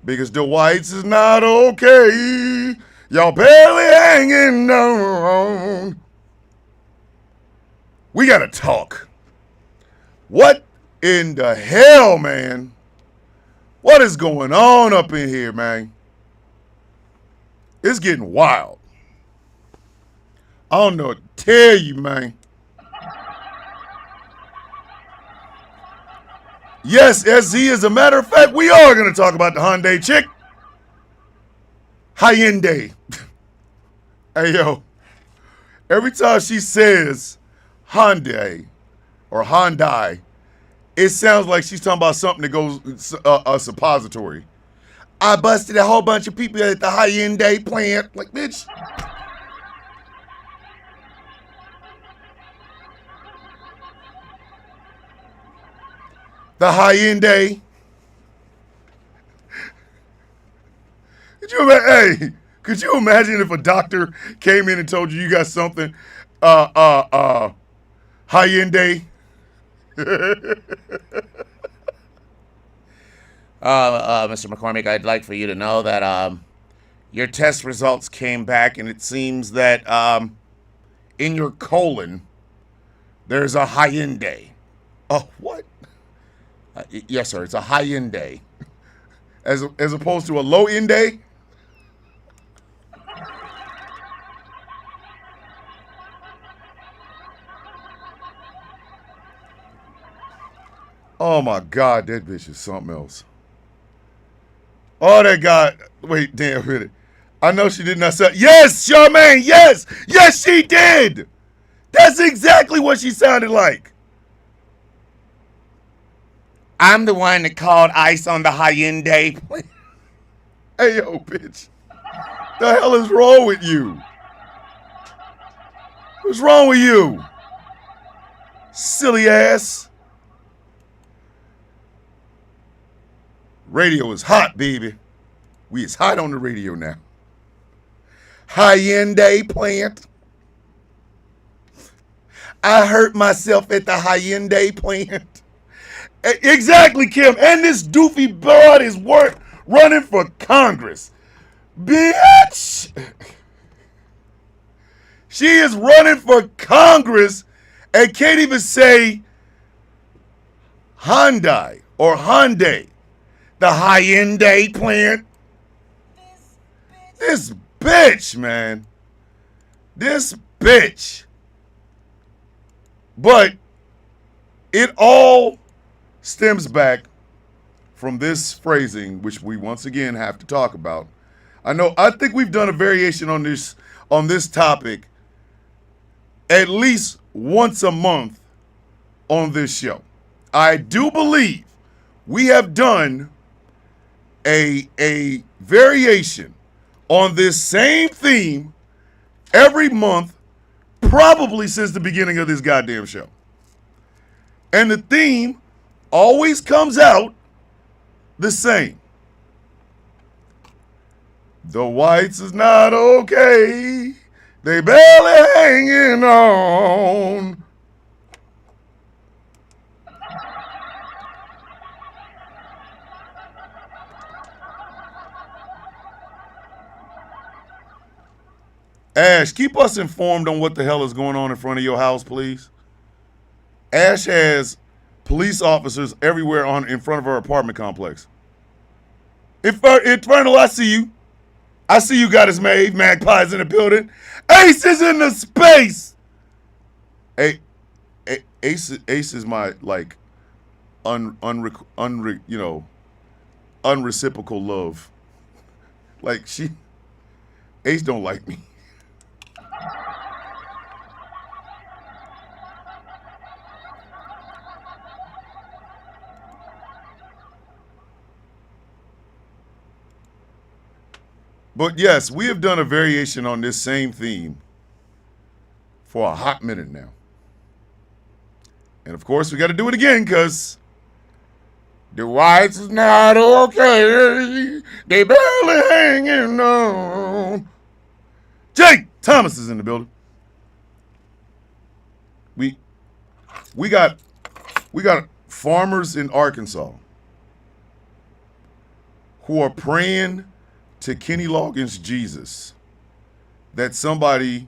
because the whites is not okay. Y'all barely hanging on. We gotta talk. What in the hell, man? What is going on up in here, man? It's getting wild. I don't know what to tell you, man. Yes, SZ, as a matter of fact, we are going to talk about the Hyundai chick. Hyundai. Hey, yo. Every time she says Hyundai or Hyundai, it sounds like she's talking about something that goes a suppository. I busted a whole bunch of people at the Hyundai plant. Like, bitch. The Hyundai. Could you imagine if a doctor came in and told you got something, Hyundai? Mr. McCormick, I'd like for you to know that your test results came back, and it seems that in your colon there's a Hyundai. Oh, what? Yes, sir. It's a Hyundai. As opposed to a low end day? Oh my God, that bitch is something else. Oh, that guy. Wait, damn, really. I know she did not say. Yes, Charmaine, yes! Yes, she did! That's exactly what she sounded like. I'm the one that called ice on the Hyundai. Hey, yo, bitch. The hell is wrong with you? What's wrong with you? Silly ass. Radio is hot, baby. We is hot on the radio now. Hyundai plant. I hurt myself at the Hyundai plant. Exactly, Kim. And this doofy broad is running for Congress. Bitch! She is running for Congress and can't even say Hyundai or Hyundai. The Hyundai plant. This bitch, man. This bitch. But it all stems back from this phrasing, which we once again have to talk about. I think we've done a variation on this topic at least once a month on this show. I do believe we have done a variation on this same theme every month, probably since the beginning of this goddamn show. And the theme always comes out the same. The whites is not okay. They barely hanging on. Ash, keep us informed on what the hell is going on in front of your house, please. Ash has police officers everywhere in front of her apartment complex. Infernal, I see you. I see you got his made. Magpie's in the building. Ace is in the space. Hey, Ace is my like unreciprocal love. Like Ace don't like me. But yes, we have done a variation on this same theme for a hot minute now. And of course, we got to do it again because the whites is not okay. They barely hanging on. Jake Thomas is in the building. We got farmers in Arkansas who are praying to Kenny Loggins Jesus that somebody,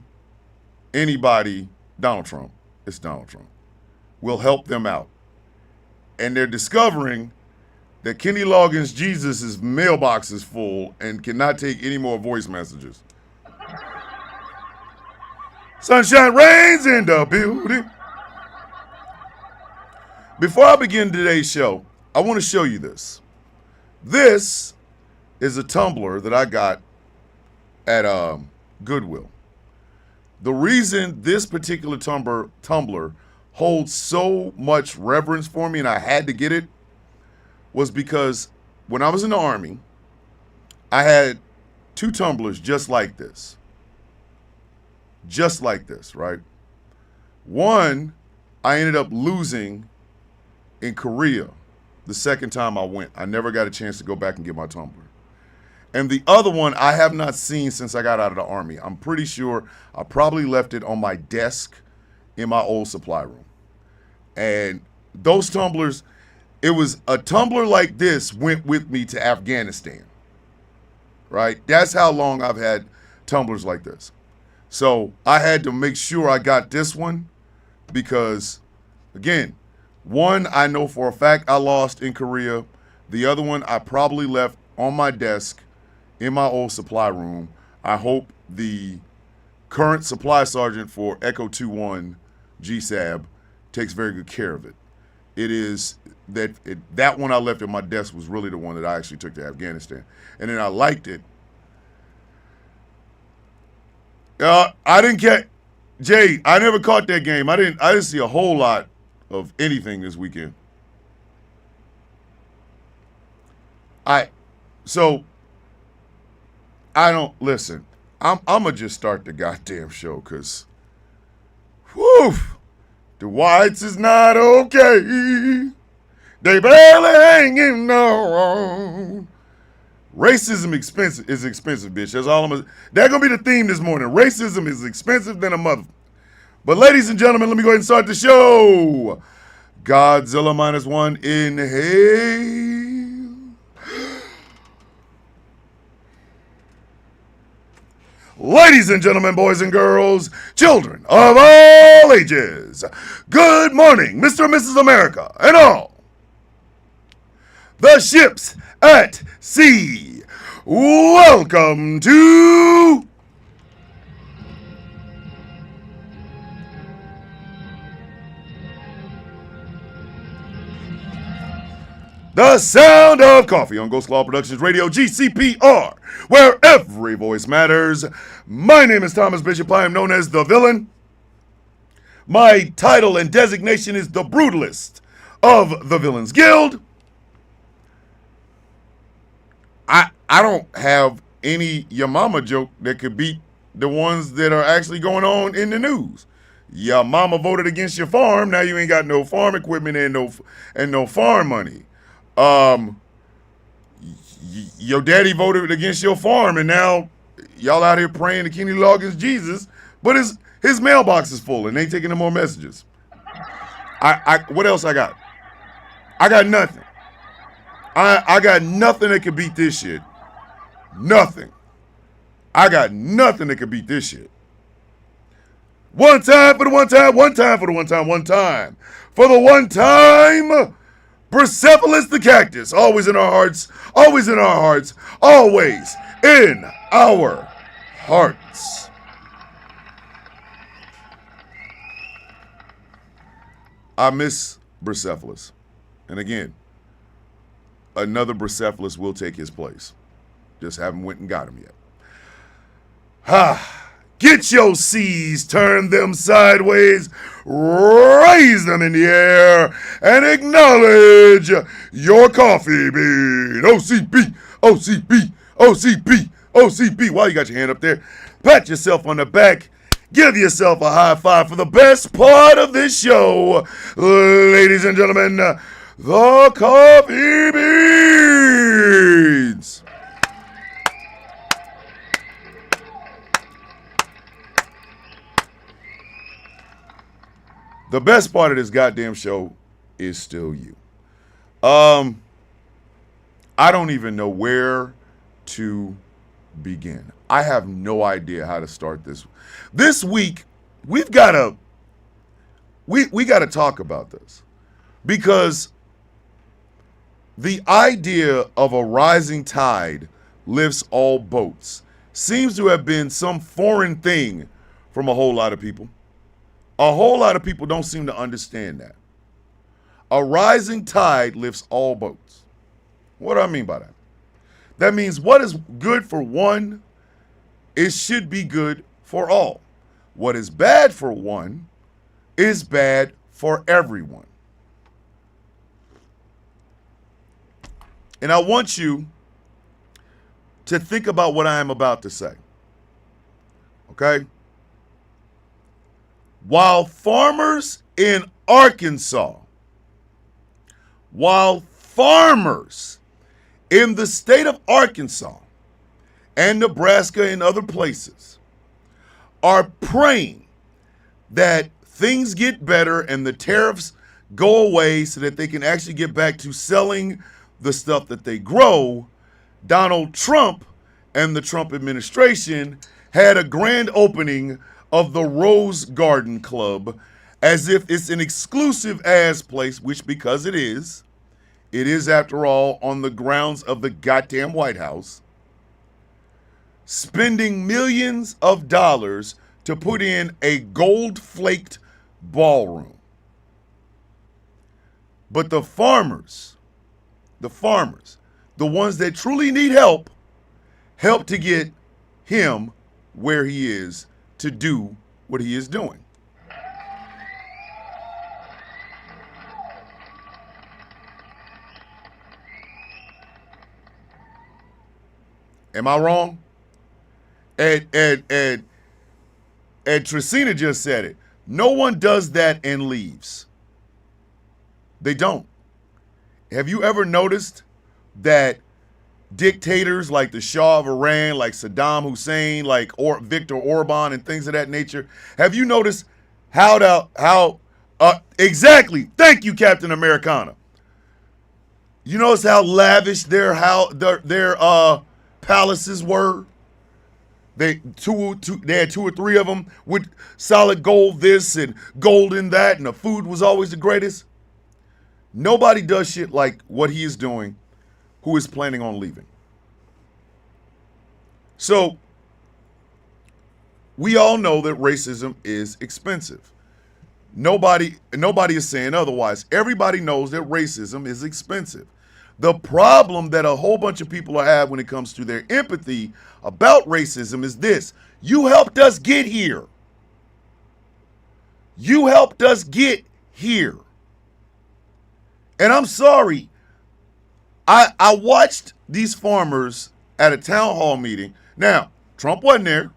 anybody, Donald Trump, it's Donald Trump, will help them out. And they're discovering that Kenny Loggins Jesus' mailbox is full and cannot take any more voice messages. Sunshine reigns in the building. Before I begin today's show, I want to show you this. This is a tumbler that I got at Goodwill. The reason this particular tumbler holds so much reverence for me, and I had to get it, was because when I was in the Army, I had 2 tumblers just like this. Just like this, right? One, I ended up losing in Korea the second time I went. I never got a chance to go back and get my tumbler. And the other one I have not seen since I got out of the Army. I'm pretty sure I probably left it on my desk in my old supply room. And those tumblers, it was a tumbler like this went with me to Afghanistan, right? That's how long I've had tumblers like this. So I had to make sure I got this one because, again, one I know for a fact I lost in Korea. The other one I probably left on my desk in my old supply room. I hope the current supply sergeant for Echo 21 GSAB takes very good care of it. It is that one I left at my desk was really the one that I actually took to Afghanistan. And then I liked it. I didn't catch, Jay, I never caught that game. I didn't see a whole lot of anything this weekend. So I don't listen. I'm gonna just start the goddamn show because, whew, the whites is not okay. They barely hanging on. Racism is expensive, bitch. That's all that's gonna be the theme this morning. Racism is expensive than a mother. But ladies and gentlemen, let me go ahead and start the show. Godzilla -1, inhale. Ladies and gentlemen, boys and girls, children of all ages, good morning, Mr. and Mrs. America, and all the ships at sea. Welcome to The Sound of Coffee on Ghost Law Productions Radio, GCPR, where every voice matters. My name is Thomas Bishop. I am known as The Villain. My title and designation is the Brutalist of the Villains Guild. I don't have any your mama joke that could beat the ones that are actually going on in the news. Your mama voted against your farm. Now you ain't got no farm equipment and no farm money. Your daddy voted against your farm, and now y'all out here praying to Kenny Loggins Jesus, but his mailbox is full and they taking no more messages. What else I got? I got nothing. I got nothing that could beat this shit. Nothing. I got nothing that could beat this shit. One time for the one time, one time for the one time, one time for the one time. Persepolis the cactus, always in our hearts, always in our hearts, always in our hearts. I miss Persepolis. And again, another Persepolis will take his place. Just haven't went and got him yet. Get your C's, turn them sideways, raise them in the air, and acknowledge your coffee bean. OCP, OCP, OCP, OCP. While you got your hand up there, pat yourself on the back. Give yourself a high five for the best part of this show. Ladies and gentlemen, the coffee beans. The best part of this goddamn show is still you. I don't even know where to begin. I have no idea how to start this. This week, we've got to we got to talk about this because the idea of a rising tide lifts all boats seems to have been some foreign thing from a whole lot of people. A whole lot of people don't seem to understand that. A rising tide lifts all boats. What do I mean by that? That means what is good for one, it should be good for all. What is bad for one is bad for everyone. And I want you to think about what I am about to say. Okay? While farmers in Arkansas, while farmers in the state of Arkansas and Nebraska and other places are praying that things get better and the tariffs go away so that they can actually get back to selling the stuff that they grow, Donald Trump and the Trump administration had a grand opening of the Rose Garden Club as if it's an exclusive ass place, which because it is after all on the grounds of the goddamn White House, spending millions of dollars to put in a gold-flaked ballroom. But the farmers, the ones that truly need help to get him where he is to do what he is doing. Am I wrong? And Tresina just said it. No one does that and leaves. They don't. Have you ever noticed that dictators like the Shah of Iran, like Saddam Hussein, like Viktor Orban and things of that nature, have you noticed how exactly, thank you, Captain Americana. You notice how lavish their palaces were? They had two or three of them with solid gold this and gold in that, and the food was always the greatest. Nobody does shit like what he is doing who is planning on leaving. So we all know that racism is expensive. Nobody is saying otherwise. Everybody knows that racism is expensive. The problem that a whole bunch of people have when it comes to their empathy about racism is this: you helped us get here. You helped us get here. And I'm sorry, I watched these farmers at a town hall meeting. Now, Trump wasn't there.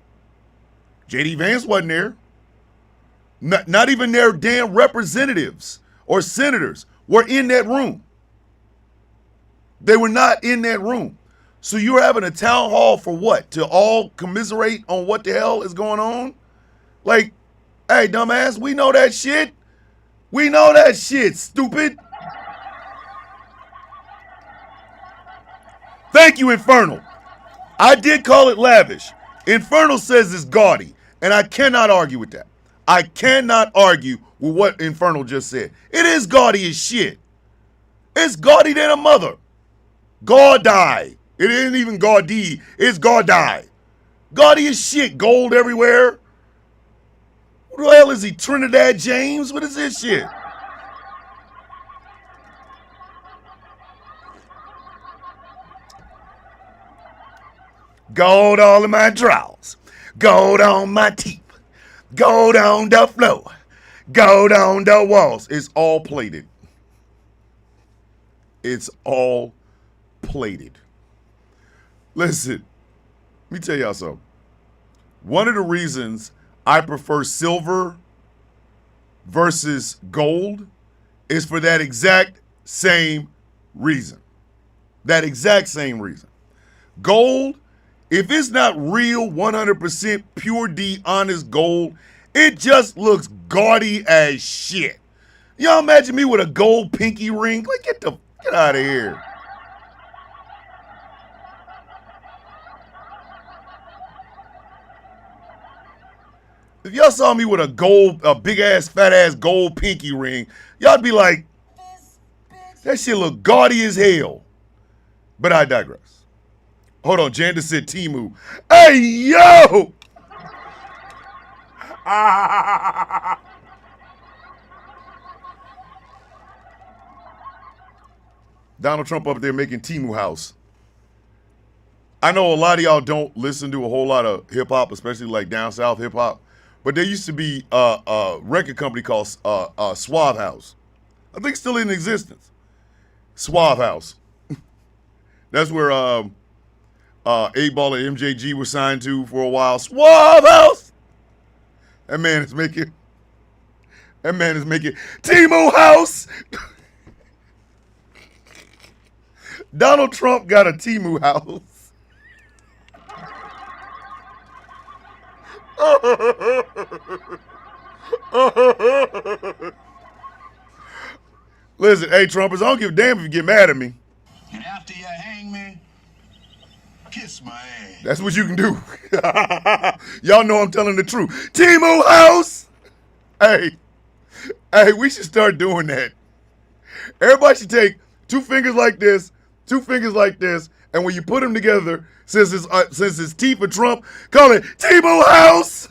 J.D. Vance wasn't there. Not even their damn representatives or senators were in that room. They were not in that room. So you're having a town hall for what? To all commiserate on what the hell is going on? Like, hey, dumbass, we know that shit. We know that shit, stupid. Thank you, Infernal. I did call it lavish. Infernal says it's gaudy, and I cannot argue with that. I cannot argue with what Infernal just said. It is gaudy as shit. It's gaudy than a mother. Gaudy. It isn't even gaudy. It's gaudy. Gaudy as shit. Gold everywhere. Who the hell is he? Trinidad James? What is this shit? Gold all in my drawers. Gold on my teeth. Gold on the floor. Gold on the walls. It's all plated. It's all plated. Listen, let me tell y'all something. One of the reasons I prefer silver versus gold is for that exact same reason. That exact same reason. Gold, if it's not real 100% pure D honest gold, it just looks gaudy as shit. Y'all imagine me with a gold pinky ring? Like, get out of here. y'all saw me with a big ass, fat ass gold pinky ring, y'all'd be like, that shit look gaudy as hell. But I digress. Hold on, Janda said Timu. Hey, yo! Donald Trump up there making Timu House. I know a lot of y'all don't listen to a whole lot of hip hop, especially like down south hip hop. But there used to be a record company called Suave House. I think it's still in existence. Suave House. That's where 8Ball and MJG were signed to for a while. Suave House. That man is making Timu House. Donald Trump got a Timu House. Listen, hey Trumpers, I don't give a damn if you get mad at me. And after you hang me, kiss my ass. That's what you can do. Y'all know I'm telling the truth. Timu House! Hey, we should start doing that. Everybody should take 2 fingers like this, 2 fingers like this, and when you put them together, since it's T for Trump, call it Timu House!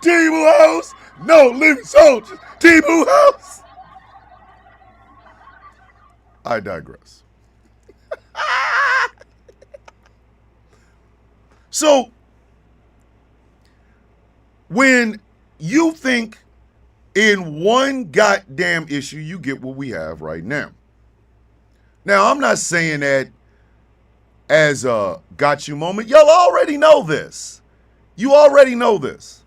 Timu House! No living soldiers! Timu House! I digress. So, when you think in one goddamn issue, you get what we have right now. Now, I'm not saying that as a got you moment. Y'all already know this. You already know this.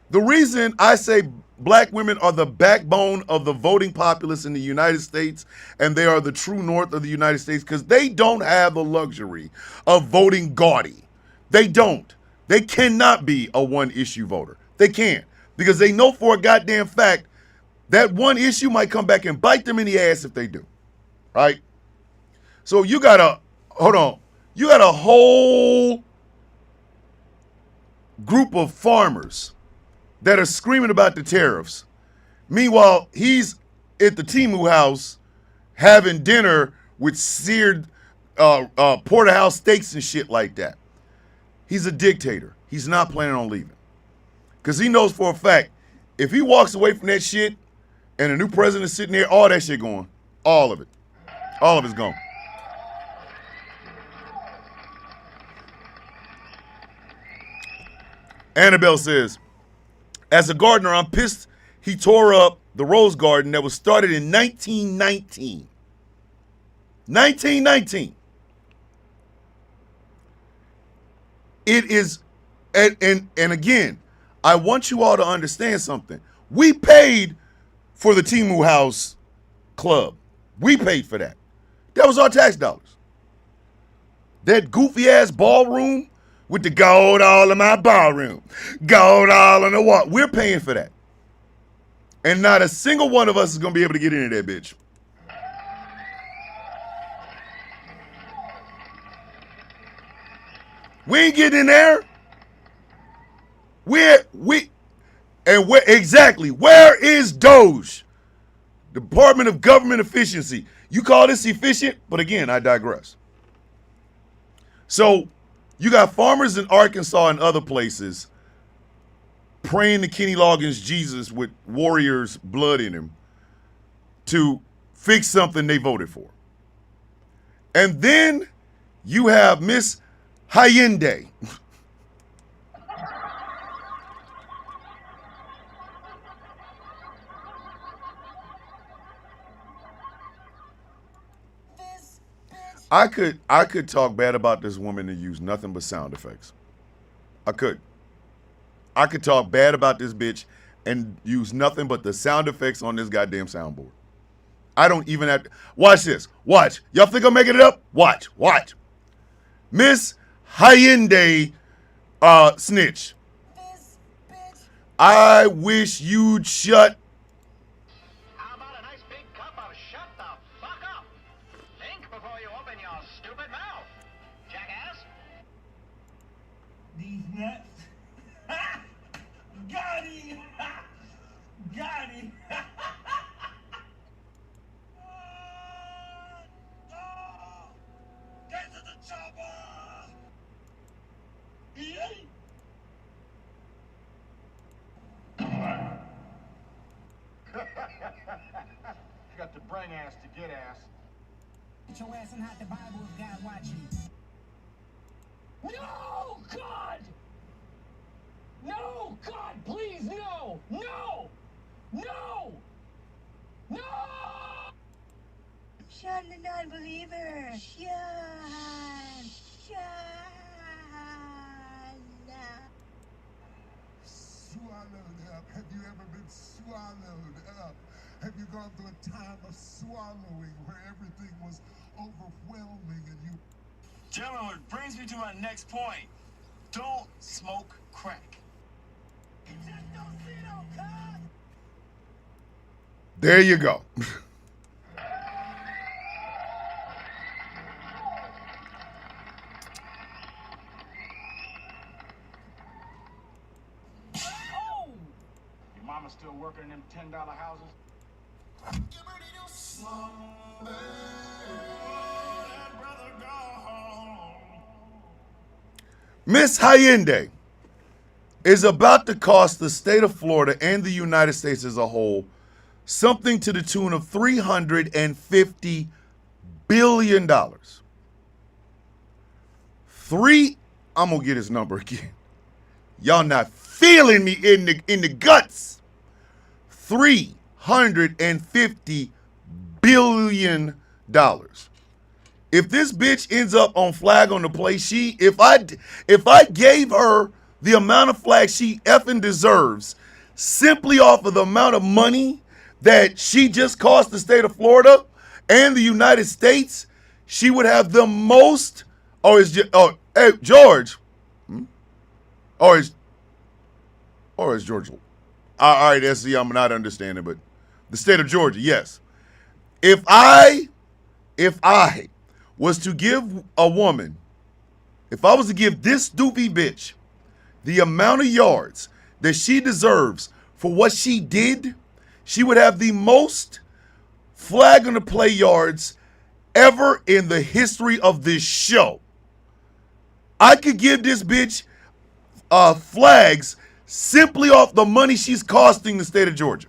The reason I say black women are the backbone of the voting populace in the United States, and they are the true north of the United States, because they don't have the luxury of voting gaudy. They don't. They cannot be a one-issue voter. They can't, because they know for a goddamn fact that one issue might come back and bite them in the ass if they do, right? So you got a whole group of farmers that are screaming about the tariffs. Meanwhile, he's at the Timu House having dinner with seared porterhouse steaks and shit like that. He's a dictator. He's not planning on leaving. Because he knows for a fact, if he walks away from that shit and a new president is sitting there, all that shit going. All of it. All of it's gone. Annabelle says, as a gardener, I'm pissed he tore up the rose garden that was started in 1919. 1919. It is, and again, I want you all to understand something. We paid for the Timu House Club. We paid for that. That was our tax dollars. That goofy ass ballroom with the gold all in my ballroom, gold all in the wall. We're paying for that. And not a single one of us is going to be able to get into that bitch. We ain't getting in there. Where is Doge? Department of Government Efficiency. You call this efficient? But again, I digress. So you got farmers in Arkansas and other places praying to Kenny Loggins Jesus with warriors' blood in him to fix something they voted for. And then you have Miss Hayende. I could talk bad about this woman and use nothing but sound effects. I could talk bad about this bitch and use nothing but the sound effects on this goddamn soundboard. I don't even have to. Watch this. Watch. Y'all think I'm making it up? Watch. Miss Hayende snitch. I wish you'd shut. How about a nice big cup of shut the fuck up? Think before you open your stupid mouth, jackass. These nuts. Got him. Got him. Get to the chopper. Yay. Got the brain ass to get ass. Get your ass and hide the Bible if God watching. No, God! No, God, please, no! No! No! No! Sean the non-believer. Sean. Swallowed up. Have you ever been swallowed up? Have you gone through a time of swallowing where everything was overwhelming and you... Gentlemen, it brings me to my next point. Don't smoke crack. There you go. Your mama still working in them $10 houses? Miss Hyundai is about to cost the state of Florida and the United States as a whole something to the tune of $350 billion. I'm gonna get his number again. Y'all not feeling me in the guts. $350 billion. If this bitch ends up on flag on the play, if I gave her the amount of flag she effing deserves, simply off of the amount of money that she just cost the state of Florida and the United States, she would have the most. Hey George, or is George? All right, SC, I'm not understanding, but the state of Georgia, yes. If I was to give a woman, if I was to give this doofy bitch the amount of yards that she deserves for what she did, she would have the most flag on the play yards ever in the history of this show. I could give this bitch flags simply off the money she's costing the state of Georgia.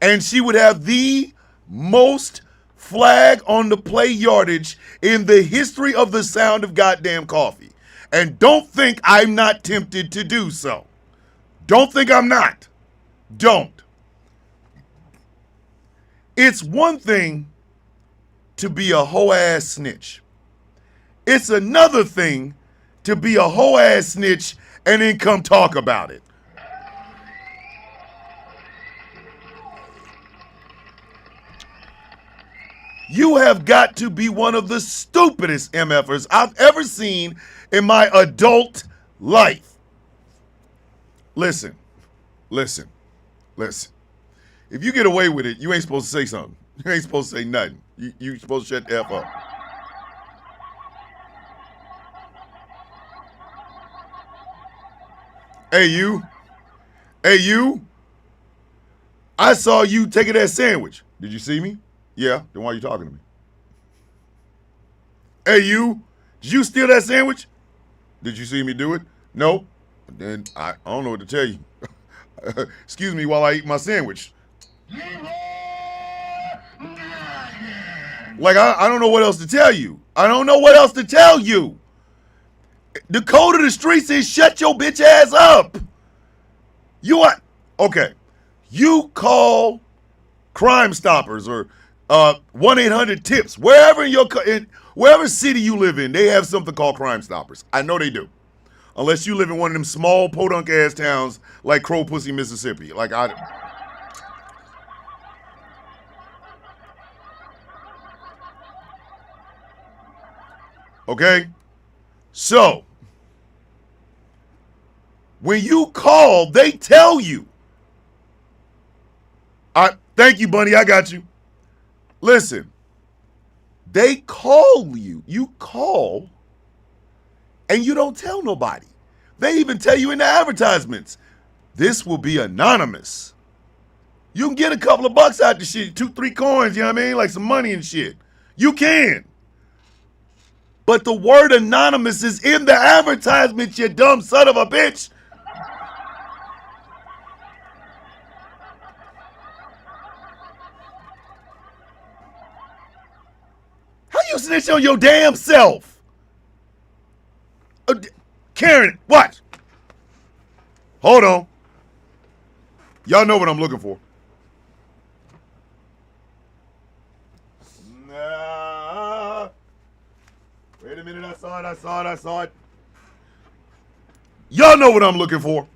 And she would have the most flag on the play yardage in the history of the sound of goddamn coffee. And don't think I'm not tempted to do so. Don't think I'm not. Don't. It's one thing to be a hoe-ass snitch. It's another thing to be a hoe-ass snitch and then come talk about it. You have got to be one of the stupidest MFers I've ever seen in my adult life. Listen. If you get away with it, you ain't supposed to say something. You ain't supposed to say nothing. You supposed to shut the F up. Hey, you. I saw you taking that sandwich. Did you see me? Yeah, then why are you talking to me? Hey, you, did you steal that sandwich? Did you see me do it? No. Then I don't know what to tell you. Excuse me while I eat my sandwich. Like, I don't know what else to tell you. The code of the streets is shut your bitch ass up. Okay. You call Crime Stoppers or 1-800-TIPS. Wherever city you live in, they have something called Crime Stoppers. I know they do. Unless you live in one of them small podunk ass towns like Crow Pussy, Mississippi. Okay? So, when you call, they tell you. Thank you, Bunny. I got you. Listen, they call you. You call and you don't tell nobody. They even tell you in the advertisements, this will be anonymous. You can get a couple of bucks out the shit, 2-3 coins, you know what I mean? Like some money and shit. You can. But the word anonymous is in the advertisement, you dumb son of a bitch. How you snitch on your damn self? Karen, what? Hold on. Y'all know what I'm looking for. Nah. Wait a minute, I saw it. Y'all know what I'm looking for.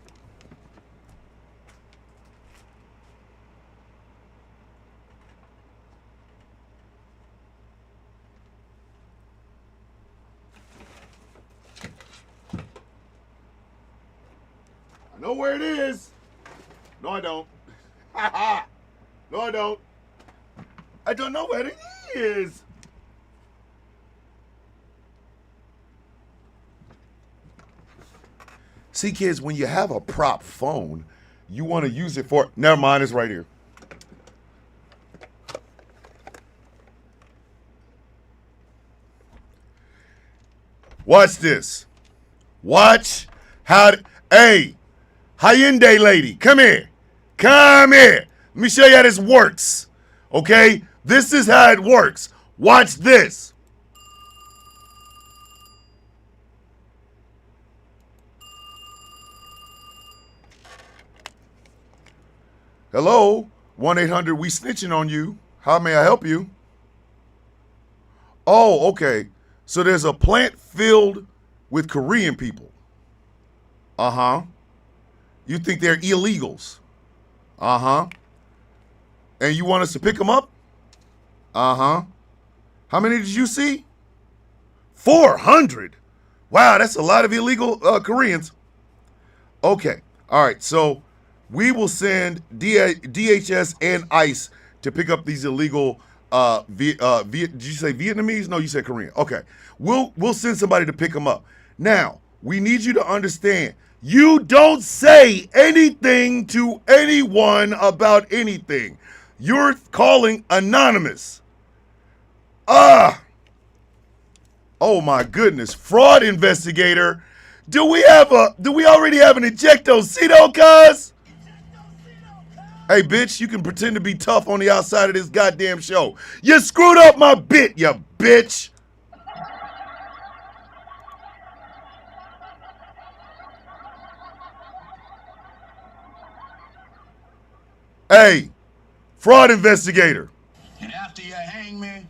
I know where it is. No, I don't. No, I don't. I don't know where it is. See, kids, when you have a prop phone, you want to use it for... Never mind, it's right here. Watch this. Watch how... Hey, Hyundai lady, come here. Come here. Let me show you how this works. Okay? This is how it works. Watch this. Hello? 1-800, we snitching on you. How may I help you? Oh, okay. So there's a plant filled with Korean people. Uh-huh. You think they're illegals? Uh-huh. And you want us to pick them up? Uh-huh. How many did you see? 400. Wow, that's a lot of illegal Koreans. Okay. All right. So we will send DHS and ICE to pick up these illegal did you say Vietnamese? No, you said Korean. Okay. We'll send somebody to pick them up. Now, we need you to understand, you don't say anything to anyone about anything. You're calling anonymous. Oh my goodness. Fraud investigator. Do we already have an ejectocito, cuz? Hey, bitch, you can pretend to be tough on the outside of this goddamn show. You screwed up my bit, you bitch. Hey, fraud investigator. And after you hang me,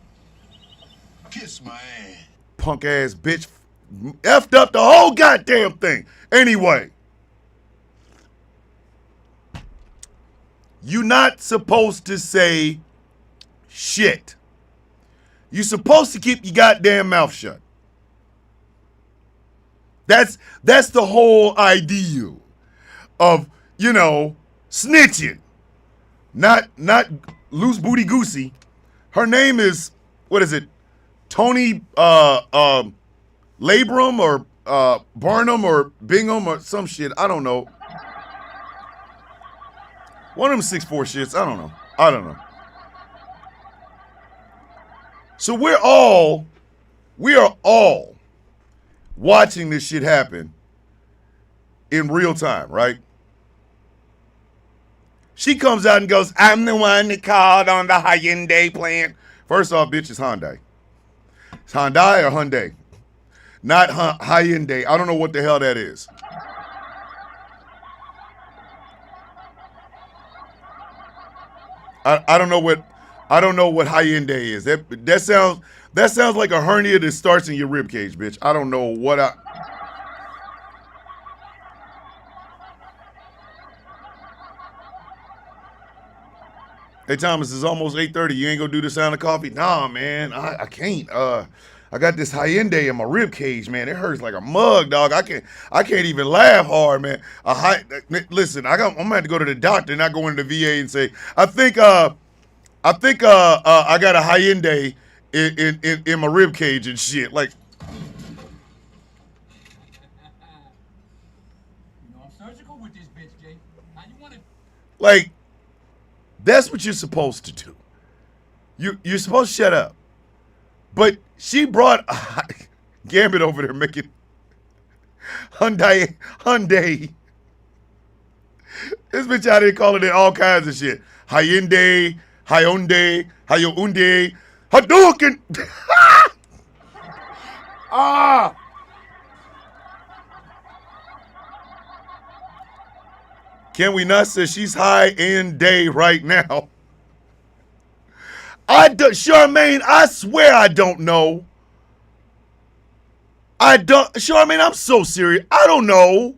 kiss my ass. Punk ass bitch. Effed up the whole goddamn thing. Anyway. You're not supposed to say shit. You're supposed to keep your goddamn mouth shut. That's the whole idea of, snitching. Not loose booty goosey. Her name is, what is it? Tony Labrum or Barnum or Bingham or some shit. I don't know. One of them 6'4" shits. I don't know. So we are all watching this shit happen in real time, right? She comes out and goes, I'm the one that called on the Hyundai plant. First off, bitch, it's Hyundai. It's Hyundai or Hyundai? Not Hyundai. I don't know what the hell that is. I don't know what Hyundai is. That sounds like a hernia that starts in your rib cage, bitch. I don't know what Hey Thomas, it's almost 8:30. You ain't gonna do the sound of coffee? Nah, man, I can't. I got this Hyundai in my rib cage, man. It hurts like a mug, dog. I can't even laugh hard, man. Listen, I'm gonna have to go to the doctor and not go into the VA and say, I think I got a Hyundai in my rib cage and shit. Like, Like, that's what you're supposed to do. You're supposed to shut up. But she brought Gambit over there making Hyundai. This bitch out here calling it all kinds of shit. Hyundai, Hyundai, Hadouken. Ah. Can we not say she's high in day right now? Charmaine, I swear I don't know. Charmaine, I'm so serious. I don't know.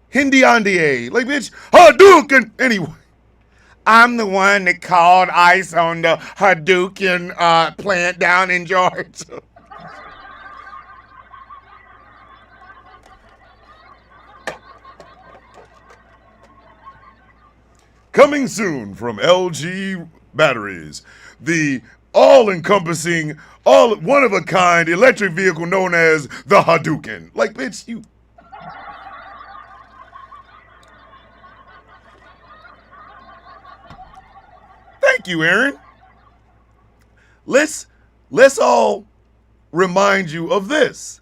Hindi Andie. Like, bitch, Hadouken. Anyway. I'm the one that called ice on the Hadouken plant down in Georgia. Coming soon from LG Batteries, the all-encompassing, one-of-a-kind electric vehicle known as the Hadouken. Like, bitch, you... Thank you, Aaron. Let's all remind you of this.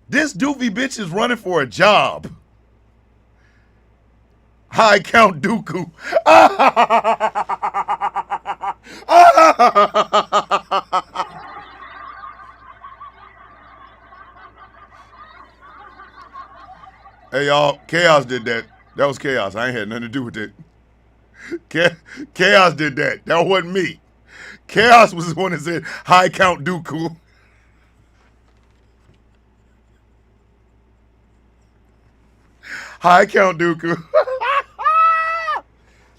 This doofy bitch is running for a job. High Count Dooku. Hey, y'all, Chaos did that. That was Chaos. I ain't had nothing to do with it. Chaos did that. That wasn't me. Chaos was the one that said, High Count Dooku. High Count Dooku.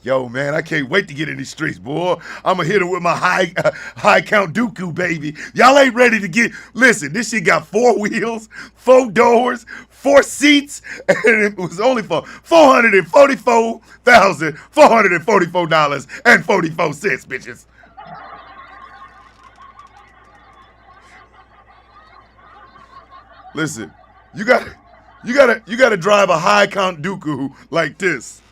Yo, man, I can't wait to get in these streets, boy. I'm going to hit it with my high Count Dooku, baby. Y'all ain't ready to get... Listen, this shit got 4 wheels, 4 doors, 4 seats, and it was only for $444,444.44, bitches. Listen, you gotta drive a High Count Dooku like this.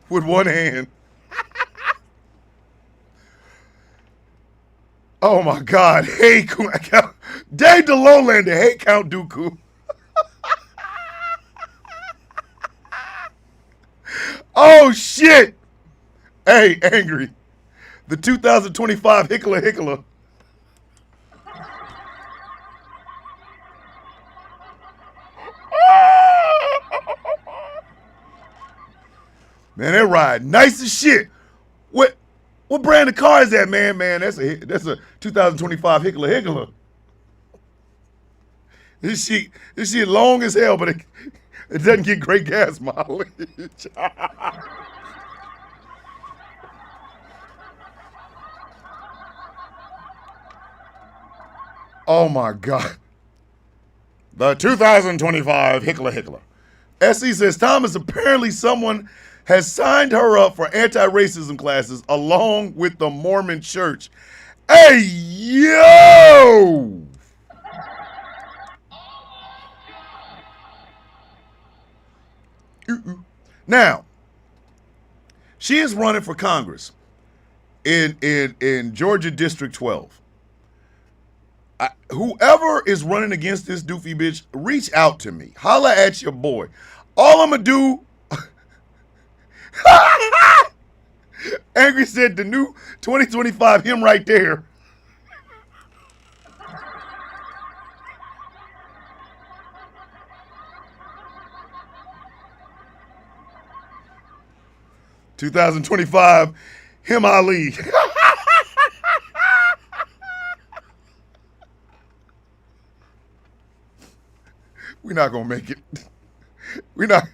With one hand. Oh my God. Hey, Dave DeLowlander, hey, Count Dooku. Oh shit. Hey, Angry. The 2025 Hickler. Man, that ride nice as shit. What brand of car is that, man? Man, that's a 2025 Hickler. This shit long as hell, but it doesn't get great gas mileage. Oh my God. The 2025 Hickler. SE says, Thomas, apparently someone has signed her up for anti-racism classes along with the Mormon church. Hey, yo! Now, she is running for Congress in Georgia District 12. Whoever is running against this doofy bitch, reach out to me. Holla at your boy. All I'm going to do... Angry said the new 2025 him right there. "2025 him Ali." We're not gonna make it. We're not.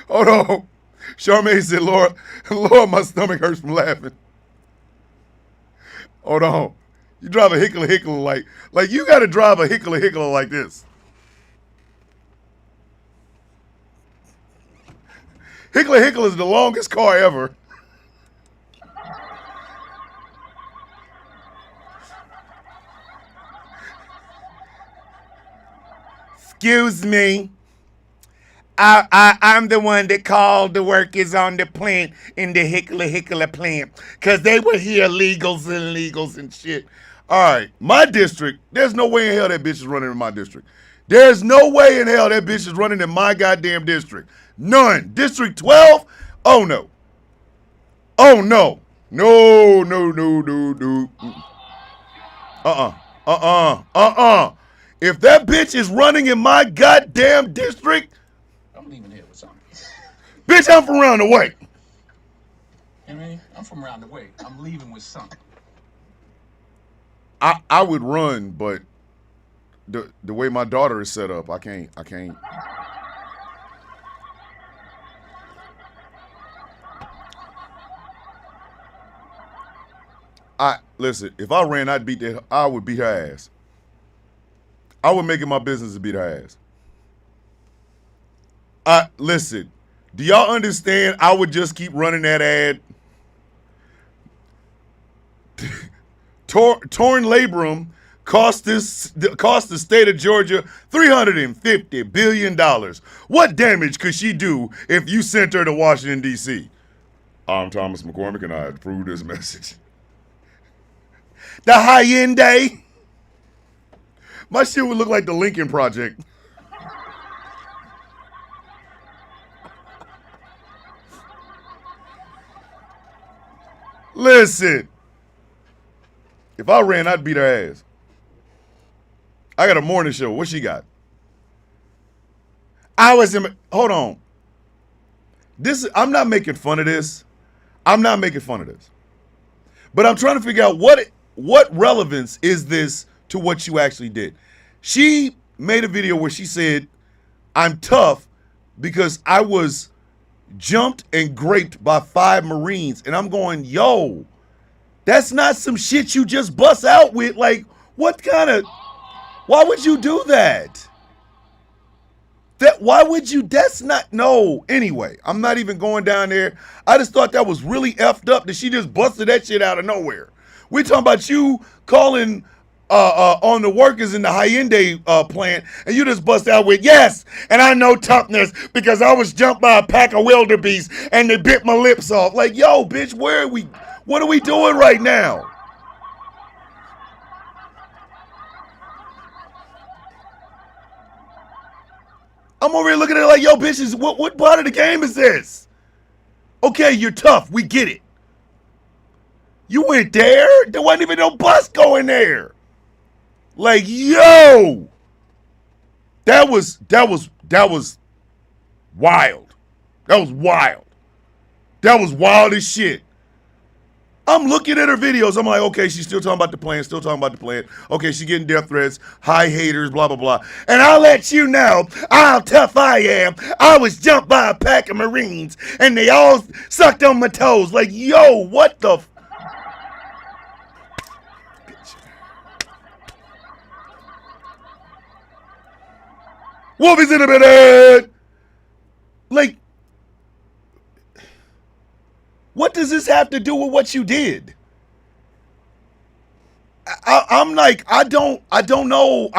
Hold on. Charmaine said, Lord, my stomach hurts from laughing. Hold on. You drive a hickler like you got to drive a hickler like this. Hickler is the longest car ever. Excuse me. I'm the one that called the workers on the plant in the Hickory plant because they were here illegals and shit. All right, my district, there's no way in hell that bitch is running in my district. There's no way in hell that bitch is running in my goddamn district. None. District 12? Oh, no. Oh, no. No, no, no, no, no. If that bitch is running in my goddamn district, I'm leaving here with something. bitch, I'm from around the way. I mean, I'm from around the way. I'm leaving with something. I would run, but the way my daughter is set up, I can't. Listen, if I ran, I would beat her ass. I would make it my business to beat her ass. Listen, do y'all understand? I would just keep running that ad. Torn labrum cost the state of Georgia $350 billion. What damage could she do if you sent her to Washington, D.C.? I'm Thomas McCormick, and I approve this message. The high-end day. My shit would look like the Lincoln Project. Listen. If I ran, I'd beat her ass. I got a morning show. What she got? Hold on. I'm not making fun of this. But I'm trying to figure out what relevance is this to what you actually did. She made a video where she said, I'm tough because I was jumped and graped by 5 Marines. And I'm going, yo, that's not some shit you just bust out with. Like, why would you do that? No. Anyway, I'm not even going down there. I just thought that was really effed up that she just busted that shit out of nowhere. We're talking about you calling on the workers in the Hyundai plant, and you just bust out with, yes, and I know toughness because I was jumped by a pack of wildebeest and they bit my lips off. Like, yo, bitch, what are we doing right now? I'm over here looking at it like, yo, bitches, what part of the game is this? Okay, you're tough. We get it. You went there? There wasn't even no bus going there. Like, yo. That was wild. That was wild. That was wild as shit. I'm looking at her videos. I'm like, okay, she's still talking about the plan, Okay, she's getting death threats, high haters, blah, blah, blah. And I'll let you know how tough I am. I was jumped by a pack of Marines, and they all sucked on my toes. Like, yo, what the Wolfie's in the bed. Like, what does this have to do with what you did? I'm like, I don't know.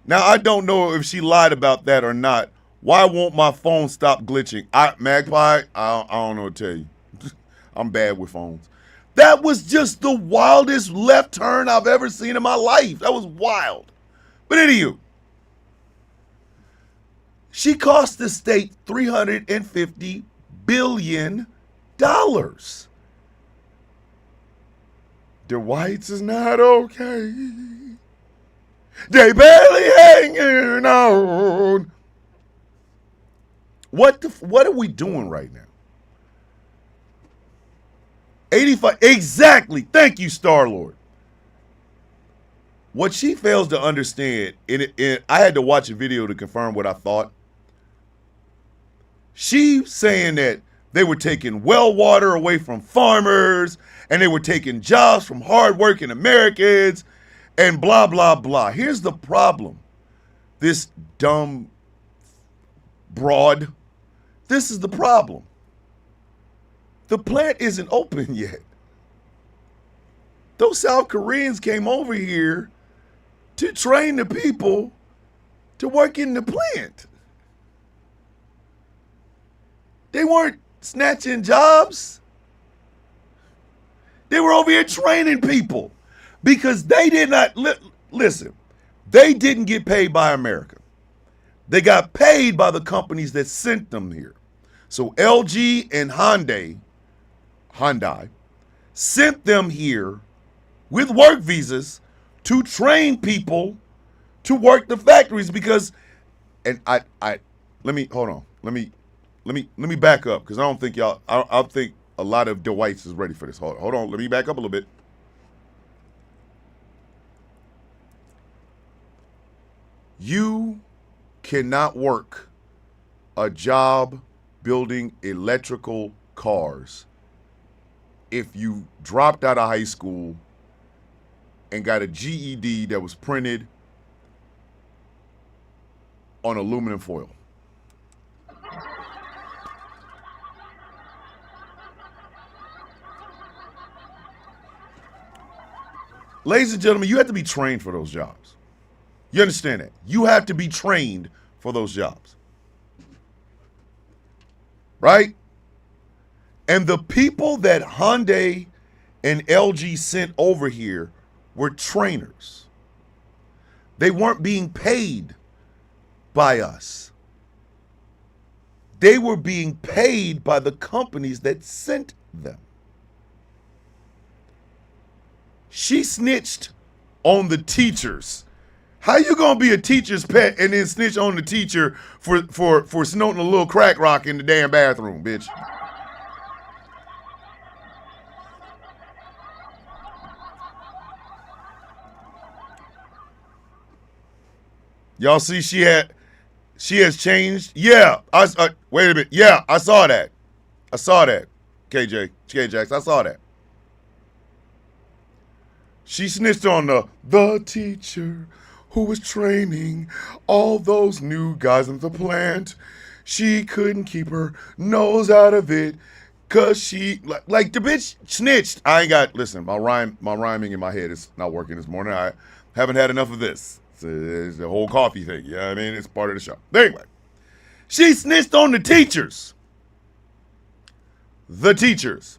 Now, I don't know if she lied about that or not. Why won't my phone stop glitching? Magpie, I don't know what to tell you. I'm bad with phones. That was just the wildest left turn I've ever seen in my life. That was wild. But anywho, she cost the state $350 billion. The whites is not okay. They barely hanging on. What are we doing right now? 85, exactly. Thank you, Star-Lord. What she fails to understand, I had to watch a video to confirm what I thought. She's saying that they were taking well water away from farmers, and they were taking jobs from hardworking Americans, and blah, blah, blah. Here's the problem. This dumb broad, this is the problem. The plant isn't open yet. Those South Koreans came over here to train the people to work in the plant. They weren't snatching jobs. They were over here training people because they did not listen. They didn't get paid by America. They got paid by the companies that sent them here. So LG and Hyundai sent them here with work visas to train people to work the factories because, and I let me hold on. Let me back up because I don't think y'all. I think a lot of Dwights is ready for this. Hold on. Let me back up a little bit. You cannot work a job building electrical cars if you dropped out of high school and got a GED that was printed on aluminum foil. Ladies and gentlemen, you have to be trained for those jobs. You understand that? You have to be trained for those jobs. Right? And the people that Hyundai and LG sent over here were trainers. They weren't being paid by us. They were being paid by the companies that sent them. She snitched on the teachers. How you gonna be a teacher's pet and then snitch on the teacher for snorting a little crack rock in the damn bathroom, bitch? Y'all see she has changed? Yeah, wait a minute. Yeah, I saw that. KJX, I saw that. She snitched on the teacher who was training all those new guys in the plant. She couldn't keep her nose out of it because she, like the bitch snitched. Listen, my rhyming in my head is not working this morning. I haven't had enough of this. It's the whole coffee thing. You know what I mean? It's part of the show. Anyway, she snitched on the teachers. The teachers.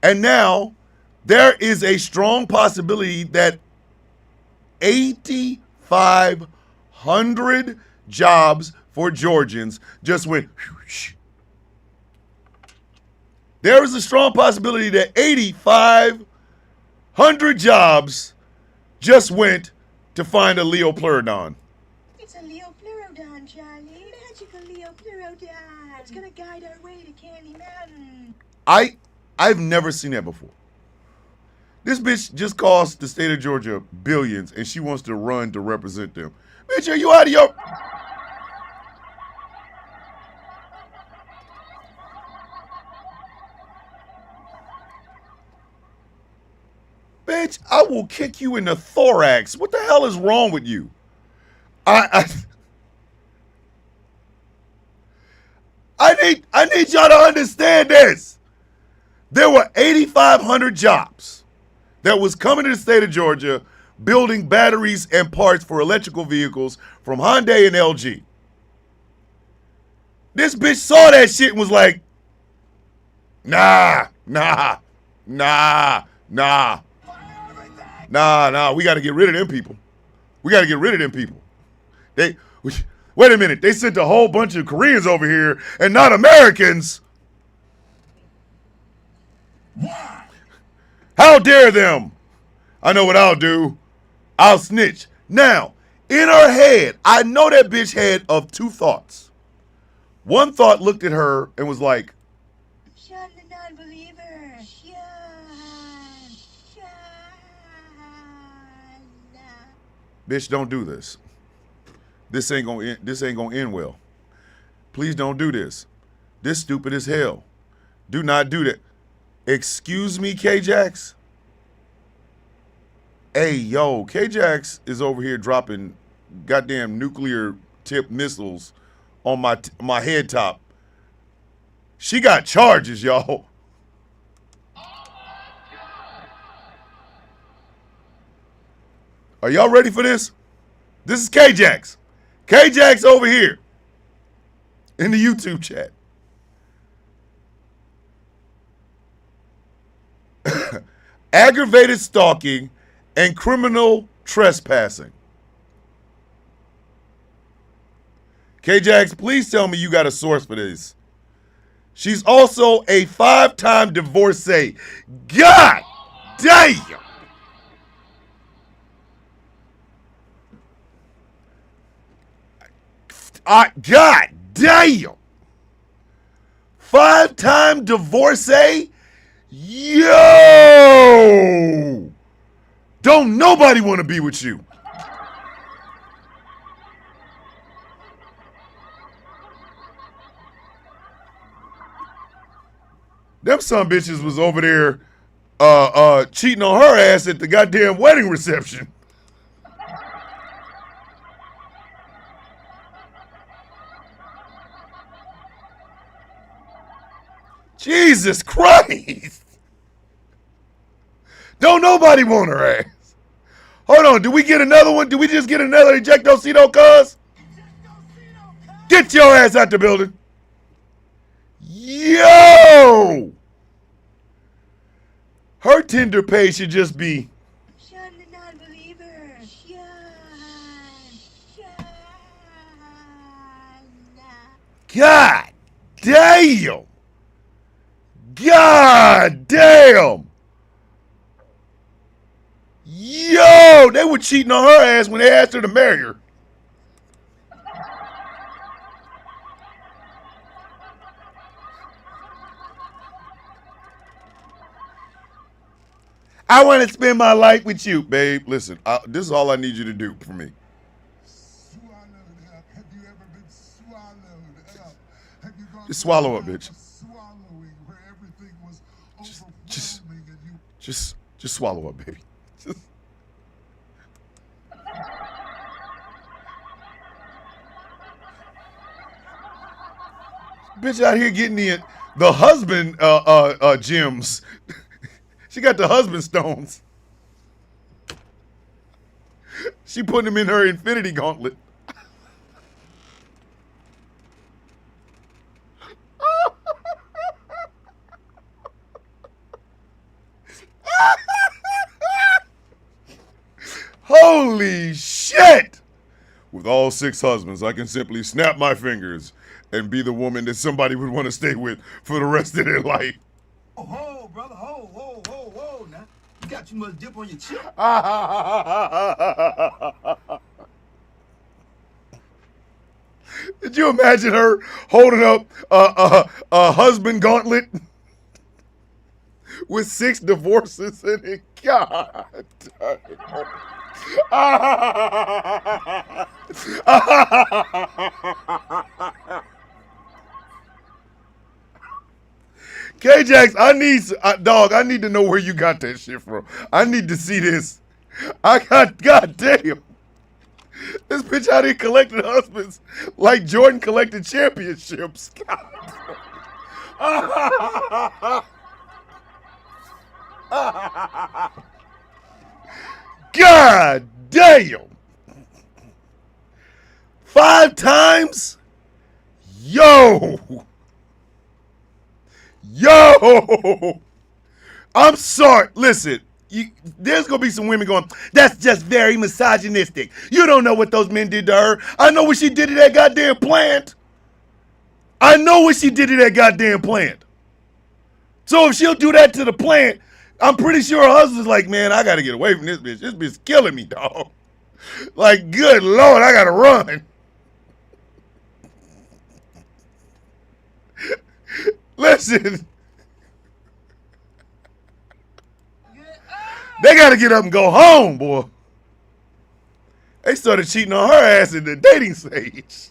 And now there is a strong possibility that 8,500 jobs for Georgians just went whoosh. There is a strong possibility that 8,500 jobs just went to find a Leo Pleurodon. It's a Leo Pleurodon, Charlie. Magical Leo Pleurodon. It's gonna guide our way to Candy Mountain. I've never seen that before. This bitch just cost the state of Georgia billions, and she wants to run to represent them. Bitch, are you out of your... Bitch, I will kick you in the thorax. What the hell is wrong with you? I need y'all to understand this. There were 8,500 jobs that was coming to the state of Georgia building batteries and parts for electrical vehicles from Hyundai and LG. This bitch saw that shit and was like, nah, we got to get rid of them people. Wait a minute, they sent a whole bunch of Koreans over here and not Americans. Why? How dare them? I know what I'll do. I'll snitch. Now, in her head, I know that bitch had of two thoughts. One thought looked at her and was like, Sean the non-believer. Sean. bitch, don't do this. This ain't gonna end well. Please don't do this. This stupid as hell. Do not do that. Excuse me, K-Jax? Hey, yo, K-Jax is over here dropping goddamn nuclear tip missiles on my head top. She got charges, y'all. Are y'all ready for this? This is K-Jax. K-Jax over here in the YouTube chat. Aggravated stalking and criminal trespassing. K-Jax, please tell me you got a source for this. She's also a 5-time divorcee. God damn! God damn! 5-time divorcee? Yo! Don't nobody want to be with you. Them some bitches was over there cheating on her ass at the goddamn wedding reception. Jesus Christ. Don't nobody want her ass. Hold on, did we get another one? Did we just get another ejectocito, cuz? Get your ass out the building. Yo! Her Tinder page should just be Sean the non-believer. Sean. God damn! God damn! Yo! They were cheating on her ass when they asked her to marry her. I want to spend my life with you, babe. Listen, this is all I need you to do for me. Swallowed up. Have you ever been swallowed up? Have you gone Just through a swallow up, time bitch. of swallowing where everything was overwhelming just- and you Just swallow up, baby. Just. Bitch out here getting the husband gems. She got the husband stones. She putting them in her infinity gauntlet. Holy shit! With all 6 husbands, I can simply snap my fingers and be the woman that somebody would want to stay with for the rest of their life. Ho, brother, ho, now. You got too much dip on your chip. Did you imagine her holding up a husband gauntlet with 6 divorces in it? God damn. K-Jax, I need to know where you got that shit from. I need to see this. God damn. This bitch out here collecting husbands like Jordan collected championships. God damn. 5 times? Yo. I'm sorry. Listen, there's going to be some women going, that's just very misogynistic. You don't know what those men did to her. I know what she did to that goddamn plant. So if she'll do that to the plant, I'm pretty sure her husband's like, man, I got to get away from this bitch. This bitch's killing me, dog. Like, good Lord, I got to run. Listen. They got to get up and go home, boy. They started cheating on her ass in the dating stage.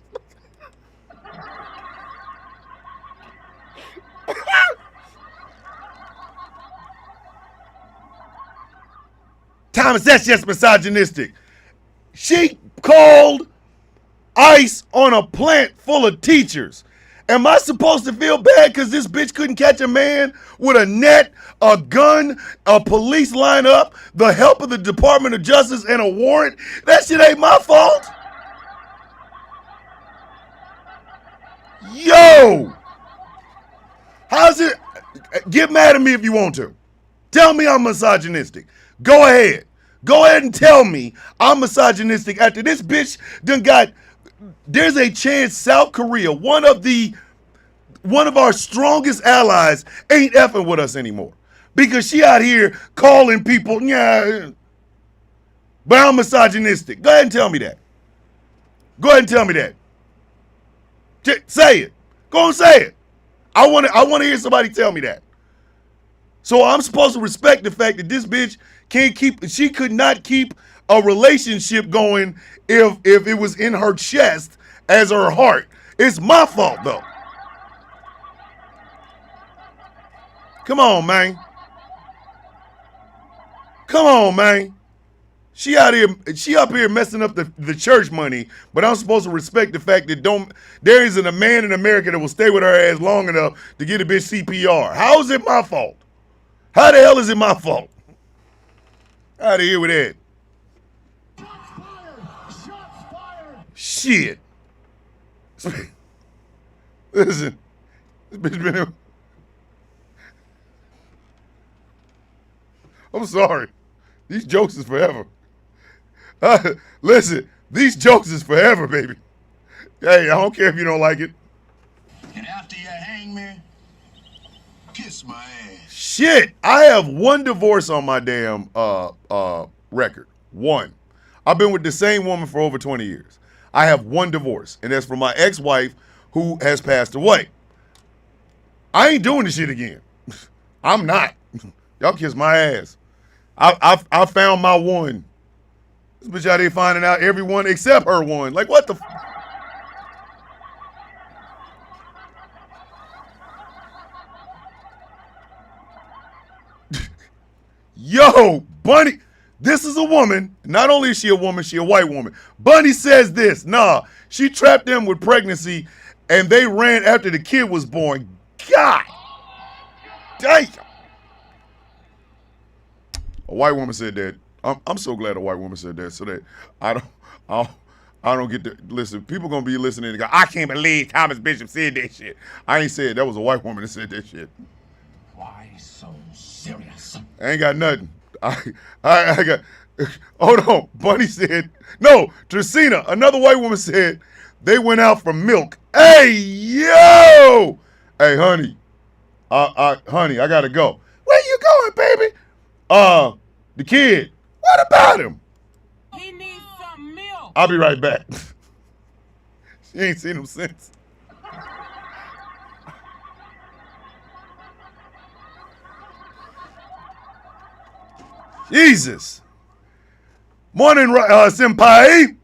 Thomas, that's just misogynistic. She called ICE on a plant full of teachers Am I supposed to feel bad because this bitch couldn't catch a man with a net, a gun, a police lineup, the help of the Department of Justice, and a warrant? That shit ain't my fault. Yo! How's it? Get mad at me if you want to. Tell me I'm misogynistic. Go ahead. Go ahead and tell me I'm misogynistic after this bitch done got. There's a chance South Korea, one of our strongest allies, ain't effing with us anymore because she out here calling people. Yeah, but I'm misogynistic. Go ahead and tell me that. Go ahead and tell me that. Say it. Go and say it. I want to hear somebody tell me that. So I'm supposed to respect the fact that this bitch she could not keep a relationship going if it was in her chest as her heart. It's my fault though. Come on, man. Come on, man. She up here messing up the church money, but I'm supposed to respect the fact that there isn't a man in America that will stay with her ass long enough to get a bitch CPR. How is it my fault? How the hell is it my fault? Out of here with that. Shots fired! Shots fired! Shit. Listen, this bitch been. I'm sorry. These jokes is forever. Listen, these jokes is forever, baby. Hey, I don't care if you don't like it. And after you hang me, kiss my ass. Shit, I have one divorce on my damn record. One. I've been with the same woman for over 20 years. I have one divorce, and that's from my ex-wife who has passed away. I ain't doing this shit again. I'm not. Y'all kiss my ass. I found my one. This bitch out here finding out everyone except her one. Like, what the Yo, Bunny, this is a woman. Not only is she a woman, she a white woman. Bunny says this. Nah, she trapped them with pregnancy, and they ran after the kid was born. God damn. A white woman said that. I'm so glad a white woman said that, so that I don't get to listen. People gonna be listening and go, I can't believe Thomas Bishop said that shit. I ain't said that was a white woman that said that shit. Why so serious? I ain't got nothing. I got. Hold on. Bunny said no. Tracina, another white woman said they went out for milk. Hey yo, hey honey, honey, I gotta go. Where you going, baby? The kid. What about him? He needs some milk. I'll be right back. She ain't seen him since. Jesus. Morning, senpai.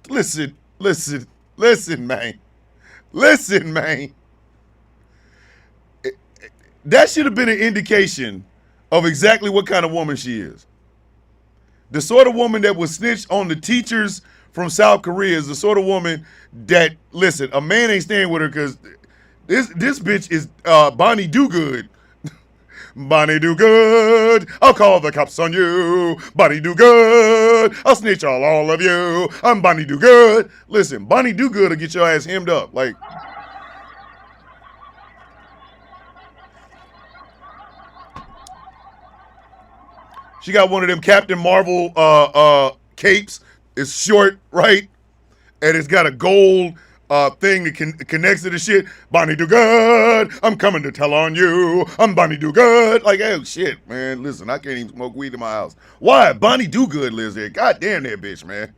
Listen, man. Listen, man. That should have been an indication of exactly what kind of woman she is. The sort of woman that was snitched on the teachers from South Korea is the sort of woman that, listen, a man ain't staying with her because this bitch is Bonnie Dogood. Bonnie Dogood, I'll call the cops on you. Bonnie Dogood, I'll snitch on all of you. I'm Bonnie Dogood. Listen, Bonnie Dogood will get your ass hemmed up. Like, she got one of them Captain Marvel capes. It's short, right? And it's got a gold thing that connects to the shit. Bonnie Dogood, I'm coming to tell on you. I'm Bonnie Dogood. Like, oh shit, man. Listen, I can't even smoke weed in my house. Why? Bonnie Dogood lives there. God damn that bitch, man.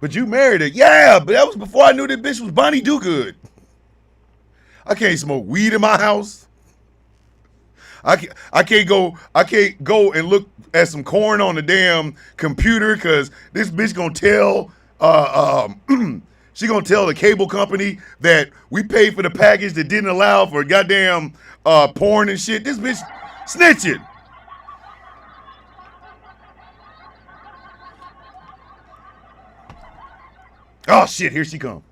But you married her. Yeah, but that was before I knew that bitch was Bonnie Dogood. I can't smoke weed in my house. I can't go and look at some corn on the damn computer because this bitch gonna tell she gonna tell the cable company that we paid for the package that didn't allow for goddamn porn and shit. This bitch snitching. Oh shit, here she come.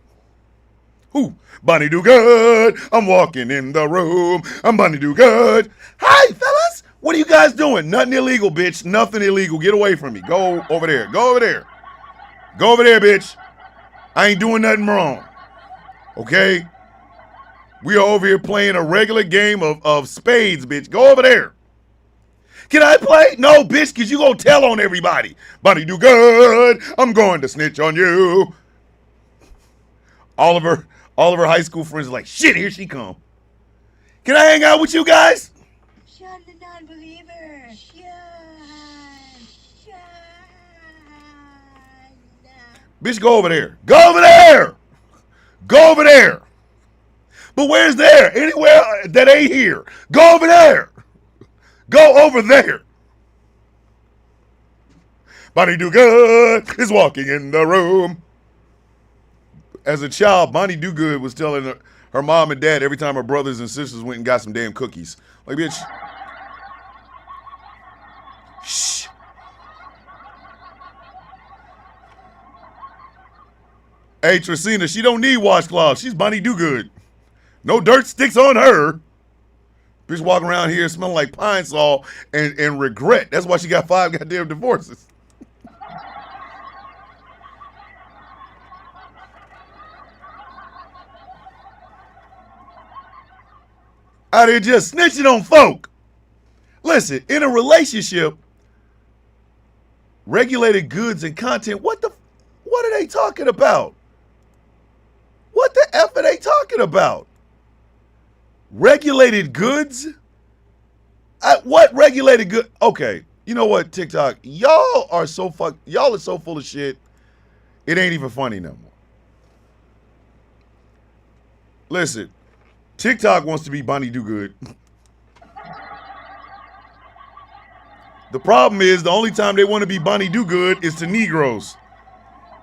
Who? Bonnie Do Good. I'm walking in the room. I'm Bonnie Do Good. Hi, fellas. What are you guys doing? Nothing illegal, bitch. Nothing illegal. Get away from me. Go over there. Go over there. Go over there, bitch. I ain't doing nothing wrong. Okay? We are over here playing a regular game of spades, bitch. Go over there. Can I play? No, bitch, because you gonna tell on everybody. Bonnie Do Good. I'm going to snitch on you. All of her high school friends are like, shit, here she come. Can I hang out with you guys? Sean the non-believer. Sean. Bitch, go over there. Go over there. Go over there. But where's there? Anywhere that ain't here. Go over there. Go over there. Bonnie Do Good is walking in the room. As a child, Bonnie Do Good was telling her mom and dad every time her brothers and sisters went and got some damn cookies. Like, bitch. Shh. Hey, Tracina, she don't need washcloths. She's Bonnie Do Good. No dirt sticks on her. Bitch walking around here smelling like pine sol and regret. That's why she got 5 goddamn divorces. Out here just snitching on folk. Listen, in a relationship, regulated goods and content, what are they talking about? What the F are they talking about? Regulated goods? What regulated good? Okay, you know what, TikTok? Y'all are so full of shit. It ain't even funny no more. Listen, TikTok wants to be Bonnie Do Good. The problem is the only time they want to be Bonnie Do Good is to Negroes.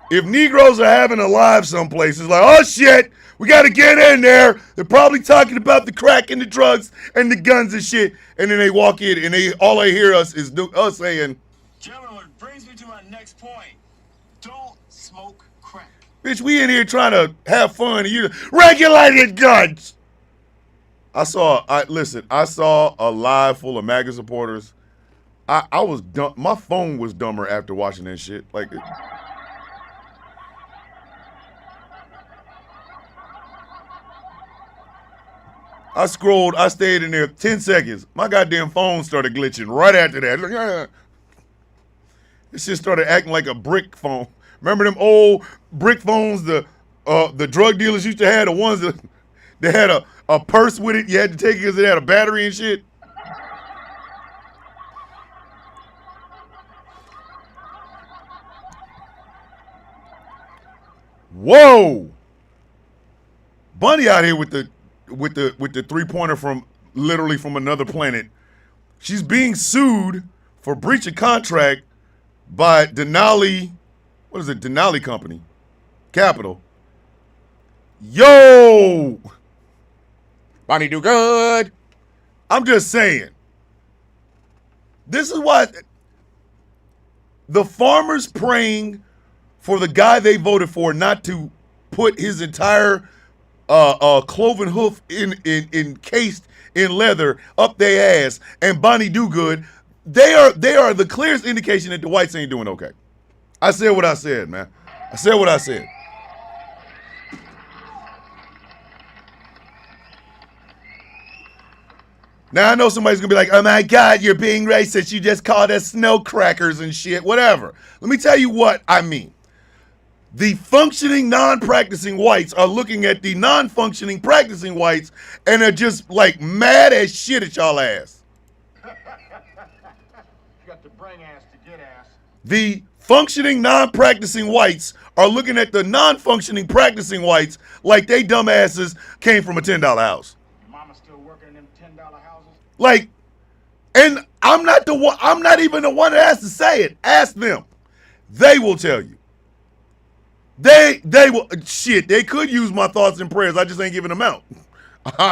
If Negroes are having a live someplace, it's like, oh shit, we got to get in there. They're probably talking about the crack and the drugs and the guns and shit. And then they walk in and all they hear us is us saying, Gentlemen, it brings me to my next point. Don't smoke crack. bitch, we in here trying to have fun and you regulated guns. I saw a live full of MAGA supporters. I was dumb. My phone was dumber after watching that shit. Like, I stayed in there 10 seconds. My goddamn phone started glitching right after that. Like, yeah. This shit started acting like a brick phone. Remember them old brick phones the drug dealers used to have, the ones that they had a purse with it. You had to take it because it had a battery and shit. Whoa! Bunny out here with the 3-pointer from literally from another planet. She's being sued for breach of contract by Denali. What is it? Denali Company, Capital. Yo! Bonnie Do Good. I'm just saying. This is why the farmers praying for the guy they voted for not to put his entire cloven hoof encased in leather up their ass, and Bonnie Do Good, they are the clearest indication that the whites ain't doing okay. I said what I said, man. I said what I said. Now I know somebody's gonna be like, oh my God, you're being racist. You just called us snow crackers and shit, whatever. Let me tell you what I mean. The functioning non-practicing whites are looking at the non-functioning practicing whites and are just like mad as shit at y'all ass. You got to bring ass to get ass. The functioning non-practicing whites are looking at the non-functioning practicing whites like they dumbasses came from a $10 house. Your mama still working in them $10 houses? Like, and I'm not even the one that has to say it. Ask them. They will tell you. They will, shit, they could use my thoughts and prayers. I just ain't giving them out.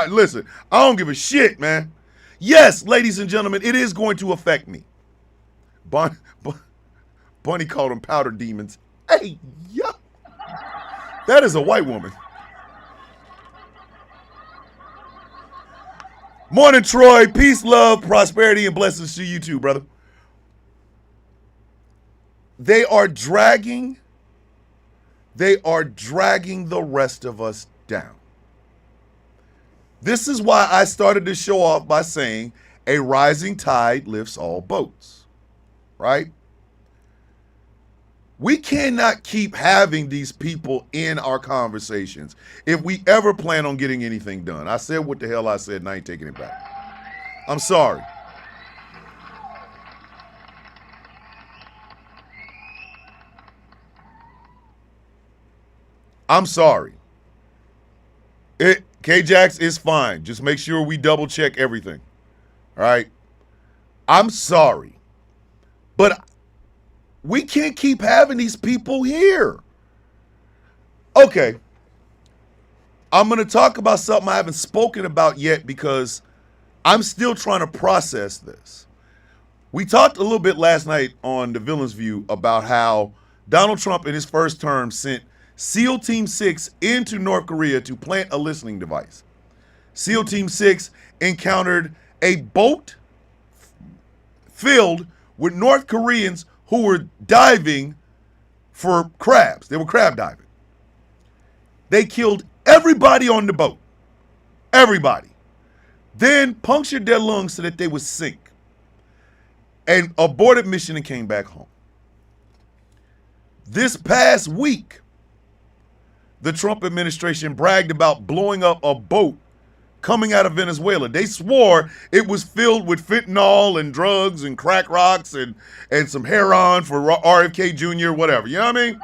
Listen, I don't give a shit, man. Yes, ladies and gentlemen, it is going to affect me. Bunny called them powder demons. Hey, yo. That is a white woman. Morning, Troy. Peace, love, prosperity, and blessings to you too, brother. They are dragging the rest of us down. This is why I started the show off by saying a rising tide lifts all boats, right? We cannot keep having these people in our conversations if we ever plan on getting anything done. I said what the hell I said, and I ain't taking it back. I'm sorry. I'm sorry. K-Jax is fine. Just make sure we double check everything. All right? I'm sorry. But we can't keep having these people here. Okay. I'm going to talk about something I haven't spoken about yet because I'm still trying to process this. We talked a little bit last night on The Villain's View about how Donald Trump in his first term sent SEAL Team 6 into North Korea to plant a listening device. SEAL Team 6 encountered a boat filled with North Koreans who were diving for crabs. They were crab diving. They killed everybody on the boat. Everybody. Then punctured their lungs so that they would sink. And aborted mission and came back home. This past week, the Trump administration bragged about blowing up a boat coming out of Venezuela. They swore it was filled with fentanyl and drugs and crack rocks and some heroin for RFK Jr., whatever. You know what I mean?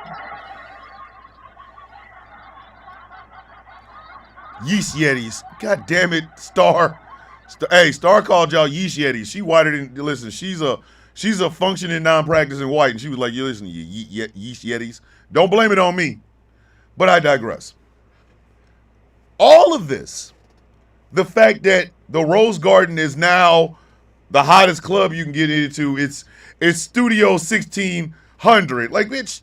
Yeast Yetis. God damn it, Star. Hey, Star called y'all yeast Yetis. She whiter than, listen, she's a functioning, non-practicing white. And she was like, you listen, you yeast Yetis. Don't blame it on me. But I digress. All of this, the fact that the Rose Garden is now the hottest club you can get into, it's Studio 1600. Like, bitch.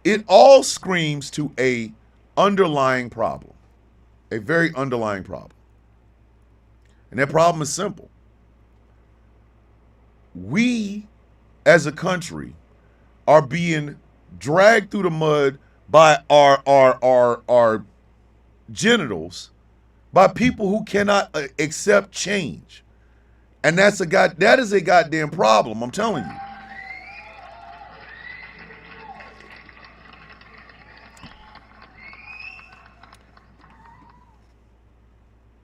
It all screams to a underlying problem, a very underlying problem. And that problem is simple. We, as a country, are being dragged through the mud by our genitals by people who cannot accept change. And that is a goddamn problem, I'm telling you.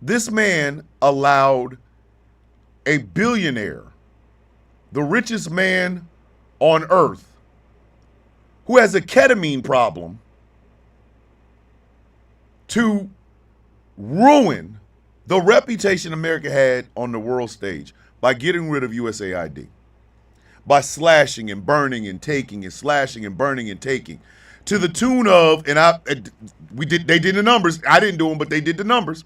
This man allowed a billionaire, the richest man on earth, who has a ketamine problem, to ruin the reputation America had on the world stage by getting rid of USAID, by slashing and burning and taking and slashing and burning and taking, to the tune of, they did the numbers. I didn't do them, but they did the numbers.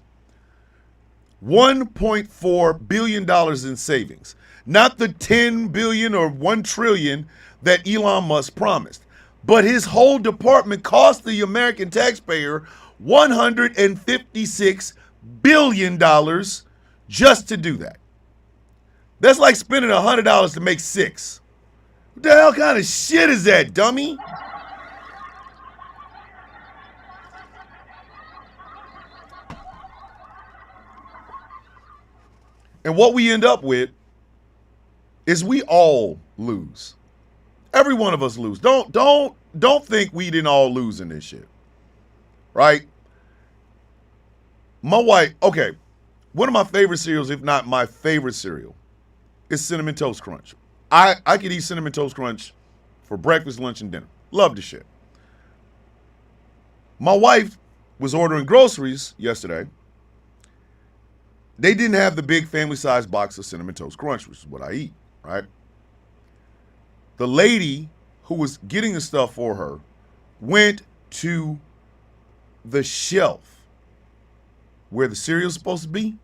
$1.4 billion in savings. Not the $10 billion or $1 trillion that Elon Musk promised. But his whole department cost the American taxpayer $156 billion just to do that. That's like spending $100 to make 6. What the hell kind of shit is that, dummy? And what we end up with is we all lose. Every one of us lose. Don't think we didn't all lose in this shit. Right? My wife, okay, one of my favorite cereals, if not my favorite cereal, is Cinnamon Toast Crunch. I could eat Cinnamon Toast Crunch for breakfast, lunch, and dinner. Love the shit. My wife was ordering groceries yesterday. They didn't have the big family-sized box of Cinnamon Toast Crunch, which is what I eat, right? The lady who was getting the stuff for her went to the shelf where the cereal's supposed to be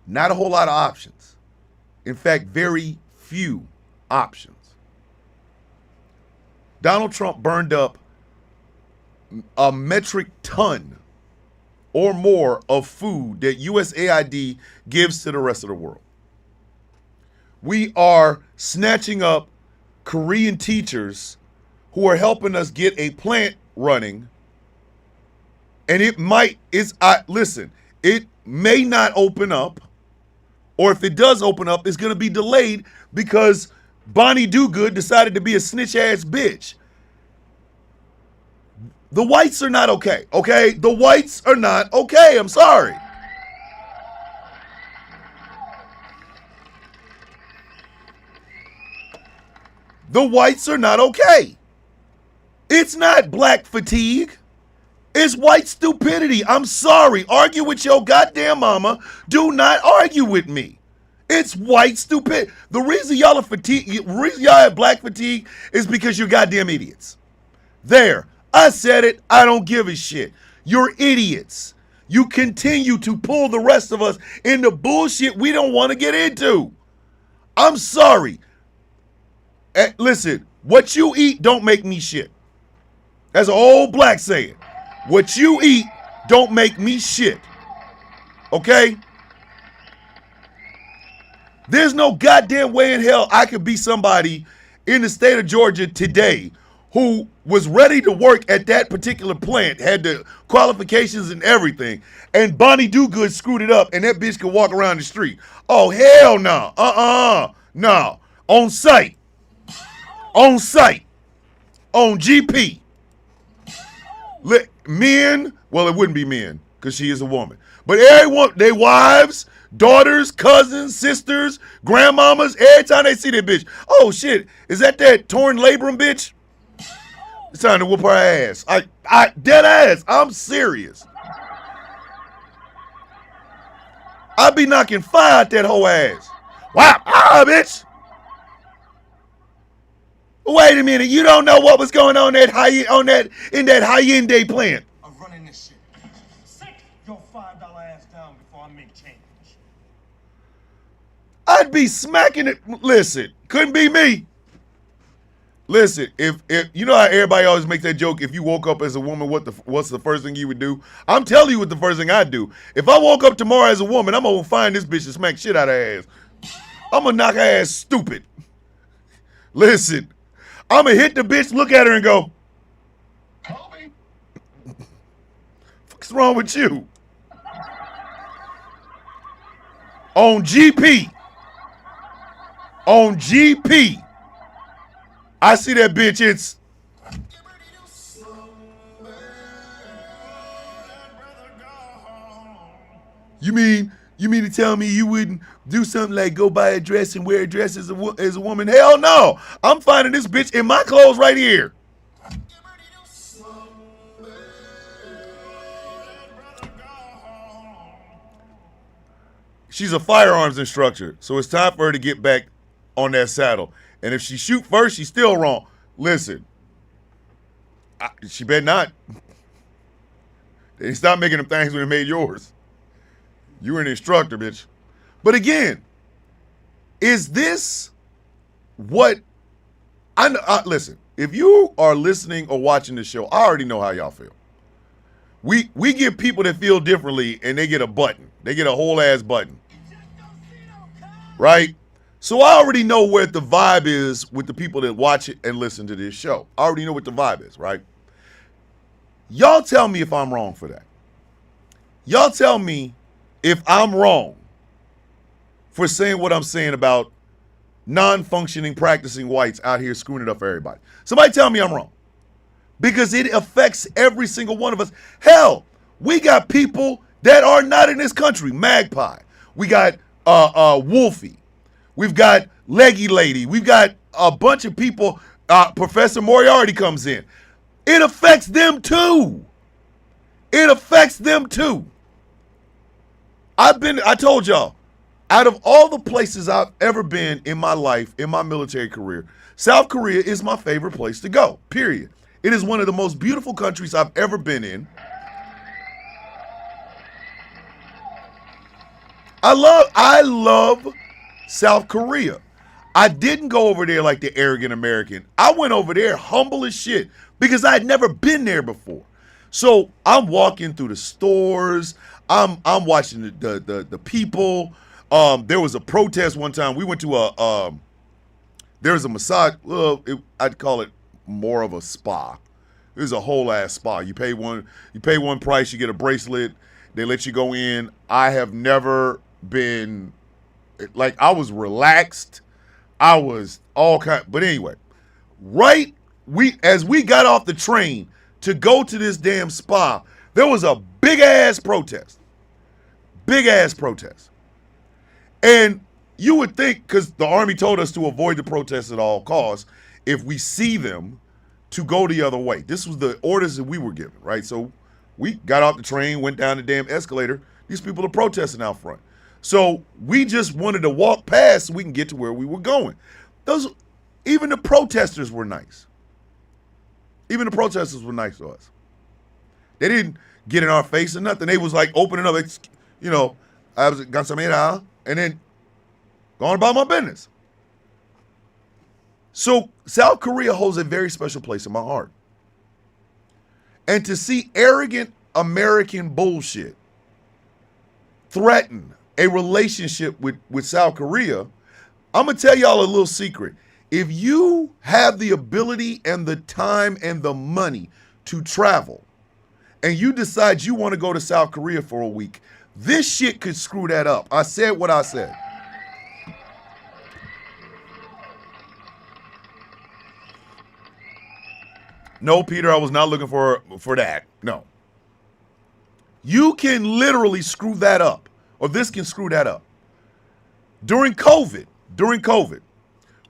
Not a whole lot of options. In fact, very few options. Donald Trump burned up a metric ton or more of food that USAID gives to the rest of the world. We are snatching up Korean teachers who are helping us get a plant running. And it may not open up, or if it does open up, it's going to be delayed because Bonnie Dogood decided to be a snitch ass bitch. The whites are not okay, okay? The whites are not okay. I'm sorry. The whites are not okay. It's not black fatigue. It's white stupidity. I'm sorry. Argue with your goddamn mama. Do not argue with me. It's white stupid. The reason y'all are fatigued, the reason y'all have black fatigue is because you're goddamn idiots. There. I said it. I don't give a shit. You're idiots. You continue to pull the rest of us into bullshit we don't want to get into. I'm sorry. Listen, what you eat don't make me shit. That's an old black saying. What you eat don't make me shit. Okay? There's no goddamn way in hell I could be somebody in the state of Georgia today who was ready to work at that particular plant, had the qualifications and everything, and Bonnie Dogood screwed it up, and that bitch could walk around the street. Oh, hell no. No. On site. On site. On GP. Men, well, it wouldn't be men, because she is a woman. But everyone, they wives, daughters, cousins, sisters, grandmamas, every time they see that bitch, oh shit, is that torn labrum bitch? It's time to whoop her ass. I dead ass. I'm serious. I be knocking fire at that whole ass. Wow, bitch. Wait a minute, you don't know what was going on in that Hyundai plant. I'm running this shit. Sit your $5 ass down before I make change. I'd be smacking it. Listen, couldn't be me. Listen, if you know how everybody always makes that joke, if you woke up as a woman, what's the first thing you would do? I'm telling you what the first thing I'd do. If I woke up tomorrow as a woman, I'm gonna find this bitch and smack shit out of her ass. I'm gonna knock her ass stupid. Listen, I'm gonna hit the bitch, look at her and go, Kobe. what's wrong with you? On GP. On GP. I see that bitch, it's You mean to tell me you wouldn't do something like go buy a dress and wear a dress as a woman? Hell no. I'm finding this bitch in my clothes right here. She's a firearms instructor, so it's time for her to get back on that saddle. And if she shoot first, she's still wrong. Listen, she better not. They stop making them things when they made yours. You were an instructor, bitch. But again, is this what listen, if you are listening or watching this show, I already know how y'all feel. We give people that feel differently and they get a button. They get a whole ass button. Right? So I already know where the vibe is with the people that watch it and listen to this show. I already know what the vibe is, right? Y'all tell me if I'm wrong for that. Y'all tell me if I'm wrong for saying what I'm saying about non-functioning, practicing whites out here screwing it up for everybody. Somebody tell me I'm wrong. Because it affects every single one of us. Hell, we got people that are not in this country. Magpie. We got Wolfie. We've got Leggy Lady. We've got a bunch of people. Professor Moriarty comes in. It affects them too. It affects them too. I told y'all, out of all the places I've ever been in my life, in my military career, South Korea is my favorite place to go, period. It is one of the most beautiful countries I've ever been in. I love South Korea. I didn't go over there like the arrogant American. I went over there humble as shit because I had never been there before. So I'm walking through the stores. I'm watching the people. There was a protest one time. We went to there was a massage. Well, I'd call it more of a spa. It was a whole ass spa. You pay one price, you get a bracelet. They let you go in. I have never been like, I was relaxed. I was all kind. But anyway, as we got off the train to go to this damn spa, there was a big ass protest. Big ass protest. And you would think, because the Army told us to avoid the protests at all costs, if we see them, to go the other way. This was the orders that we were given, right? So we got off the train, went down the damn escalator. These people are protesting out front. So we just wanted to walk past so we can get to where we were going. Even the protesters were nice. Even the protesters were nice to us. They didn't get in our face or nothing. They was like opening up, I was gansamera, and then going about my business. So South Korea holds a very special place in my heart. And to see arrogant American bullshit threaten a relationship with South Korea, I'm going to tell y'all a little secret. If you have the ability and the time and the money to travel, and you decide you want to go to South Korea for a week, this shit could screw that up. I said what I said. No, Peter, I was not looking for that. No. You can literally screw that up, or this can screw that up. During COVID,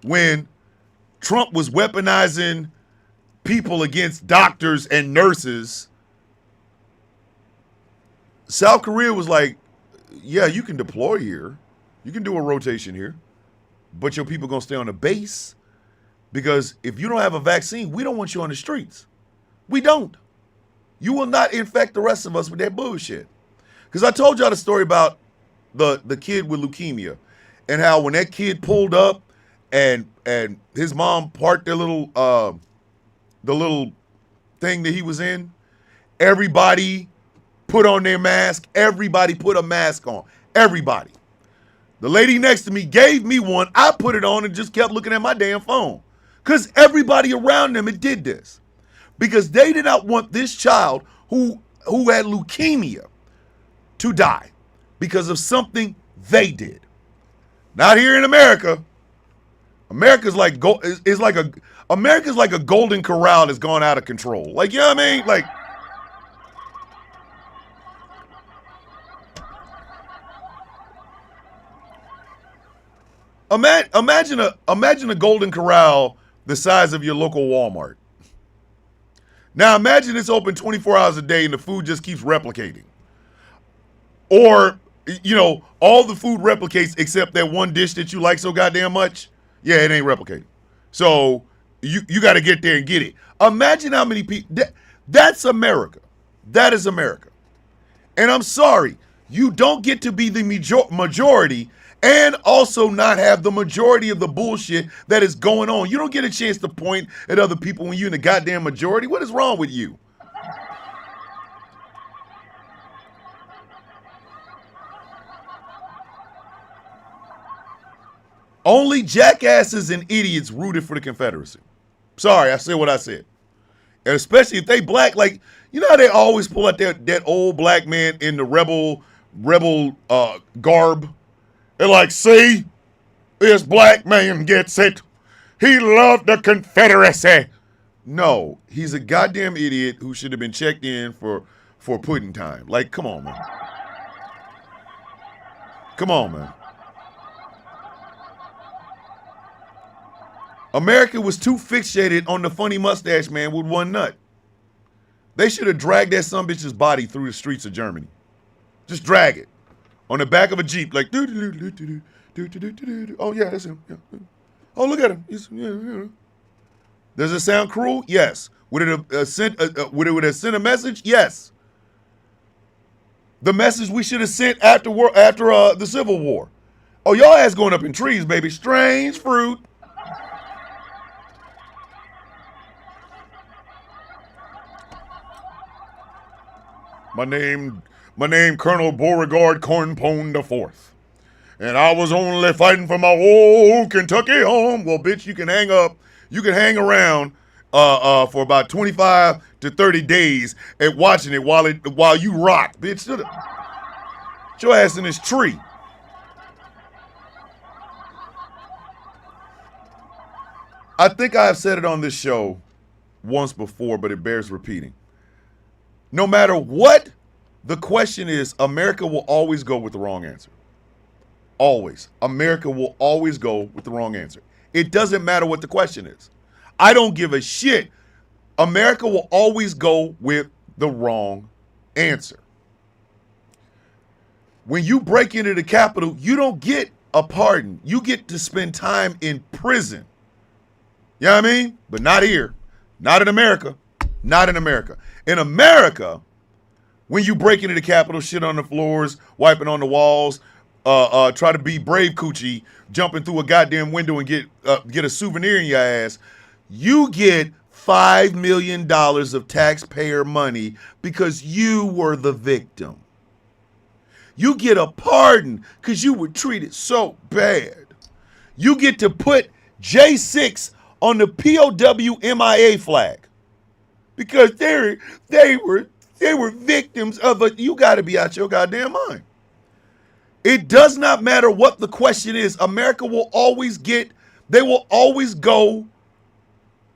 when Trump was weaponizing people against doctors and nurses, South Korea was like, yeah, you can deploy here. You can do a rotation here, but your people going to stay on the base. Because if you don't have a vaccine, we don't want you on the streets. We don't. You will not infect the rest of us with that bullshit. Because I told y'all the story about the kid with leukemia and how when that kid pulled up and his mom parked their little the little thing that he was in, everybody put on their mask. Everybody put a mask on. Everybody. The lady next to me gave me one. I put it on and just kept looking at my damn phone. Because everybody around them did this. Because they did not want this child who had leukemia to die because of something they did. Not here in America. America's like a golden corral that's gone out of control. Like, you know what I mean? Like, imagine a golden corral the size of your local Walmart. Now imagine it's open 24 hours a day and the food just keeps replicating. Or, all the food replicates except that one dish that you like so goddamn much. Yeah, it ain't replicating. So you got to get there and get it. Imagine how many people, that's America. That is America. And I'm sorry, you don't get to be the majority and also not have the majority of the bullshit that is going on. You don't get a chance to point at other people when you're in the goddamn majority. What is wrong with you? Only jackasses and idiots rooted for the Confederacy. Sorry, I said what I said. And especially if they black, like, you know how they always pull out that old black man in the rebel garb? They're like, see, this black man gets it. He loved the Confederacy. No, he's a goddamn idiot who should have been checked in for pudding time. Like, come on, man. Come on, man. America was too fixated on the funny mustache man with one nut. They should have dragged that sumbitch's body through the streets of Germany. Just drag it. On the back of a Jeep, like, oh, yeah, that's him. Yeah. Oh, look at him. Does it sound cruel? Yes. Would it have sent a message? Yes. The message we should have sent after the Civil War. Oh, y'all ass going up in trees, baby. Strange fruit. My name Colonel Beauregard Cornpone the Fourth, and I was only fighting for my old Kentucky home. Well, bitch, you can hang up. You can hang around for about 25 to 30 days and watching it while you rock, bitch. Put your ass in this tree. I think I have said it on this show once before, but it bears repeating. No matter what the question is, America will always go with the wrong answer. Always. America will always go with the wrong answer. It doesn't matter what the question is. I don't give a shit. America will always go with the wrong answer. When you break into the Capitol, you don't get a pardon. You get to spend time in prison. You know what I mean? But not here. Not in America. Not in America. In America, when you break into the Capitol, shit on the floors, wiping on the walls, try to be brave coochie, jumping through a goddamn window and get a souvenir in your ass, you get $5 million of taxpayer money because you were the victim. You get a pardon because you were treated so bad. You get to put J6 on the POW MIA flag because they were victims of a. You got to be out your goddamn mind. It does not matter what the question is. America will always they will always go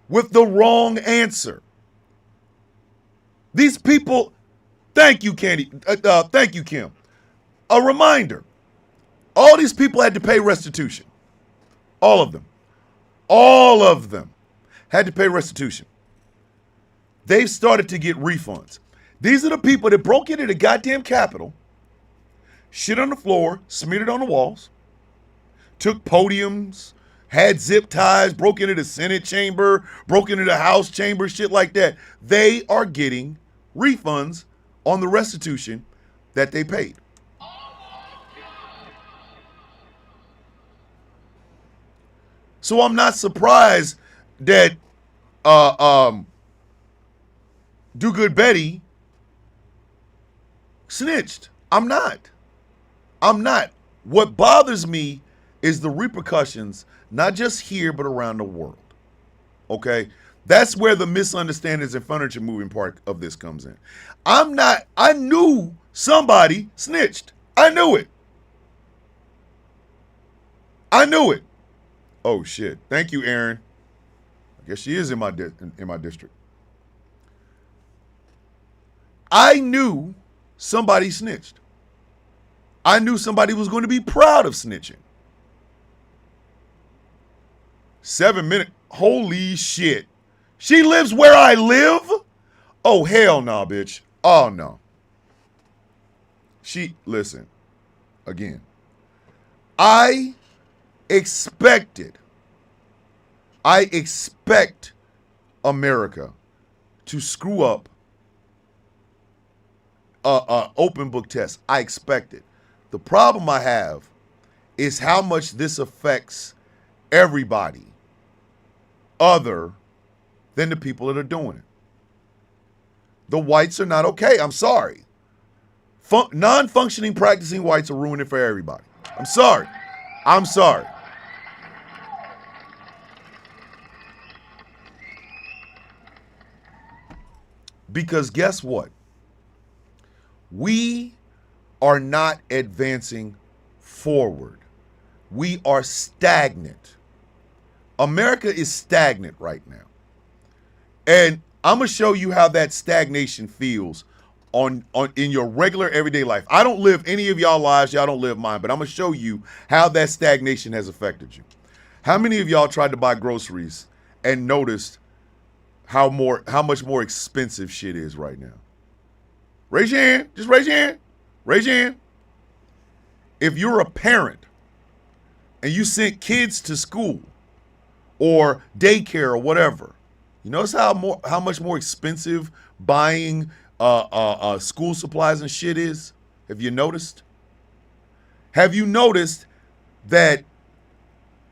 with the wrong answer. These people, thank you, Candy. Thank you, Kim. A reminder, all these people had to pay restitution. All of them. All of them had to pay restitution. They've started to get refunds. These are the people that broke into the goddamn Capitol, shit on the floor, smeared it on the walls, took podiums, had zip ties, broke into the Senate chamber, broke into the House chamber, shit like that. They are getting refunds on the restitution that they paid. So I'm not surprised that Do Good Betty snitched. I'm not. What bothers me is the repercussions, not just here, but around the world. Okay? That's where the misunderstandings and furniture moving part of this comes in. I knew somebody snitched. I knew it. Oh shit! Thank you, Aaron. I guess she is in my district. I knew somebody snitched. I knew somebody was going to be proud of snitching. 7 minutes. Holy shit! She lives where I live? Oh hell no, bitch. Oh no. Listen. Again. I expect America to screw up open book test. I expect it. The problem I have is how much this affects everybody other than the people that are doing it. The whites are not okay. I'm sorry. Non-functioning practicing whites are ruining it for everybody. I'm sorry. Because guess what? We are not advancing forward. We are stagnant. America is stagnant right now. And I'm going to show you how that stagnation feels on in your regular everyday life. I don't live any of y'all lives, y'all don't live mine, but I'm going to show you how that stagnation has affected you. How many of y'all tried to buy groceries and noticed how much more expensive shit is right now? Raise your hand. Just raise your hand. Raise your hand. If you're a parent and you sent kids to school or daycare or whatever, you notice how much more expensive buying school supplies and shit is? Have you noticed? Have you noticed that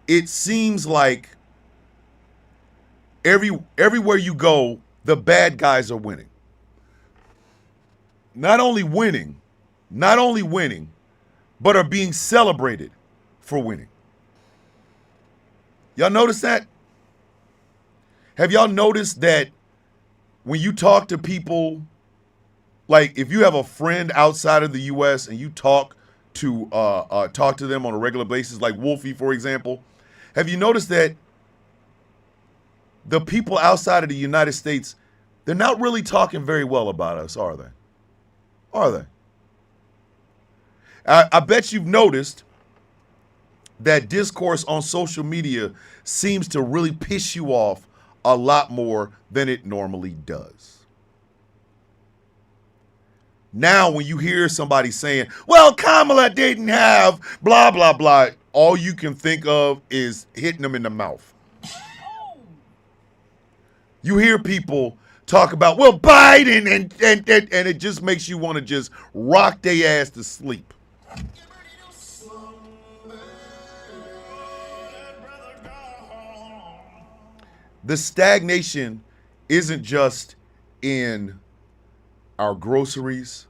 it seems like everywhere you go, the bad guys are winning? Not only winning, but are being celebrated for winning. Y'all notice that? Have y'all noticed that when you talk to people, like if you have a friend outside of the U.S. and you talk to them on a regular basis, like Wolfie, for example, have you noticed that the people outside of the United States, they're not really talking very well about us, are they? Are they? I bet you've noticed that discourse on social media seems to really piss you off a lot more than it normally does. Now, when you hear somebody saying, well, Kamala didn't have blah, blah, blah, all you can think of is hitting them in the mouth. You hear people talk about, well, Biden, and it just makes you want to just rock their ass to sleep. The stagnation isn't just in our groceries.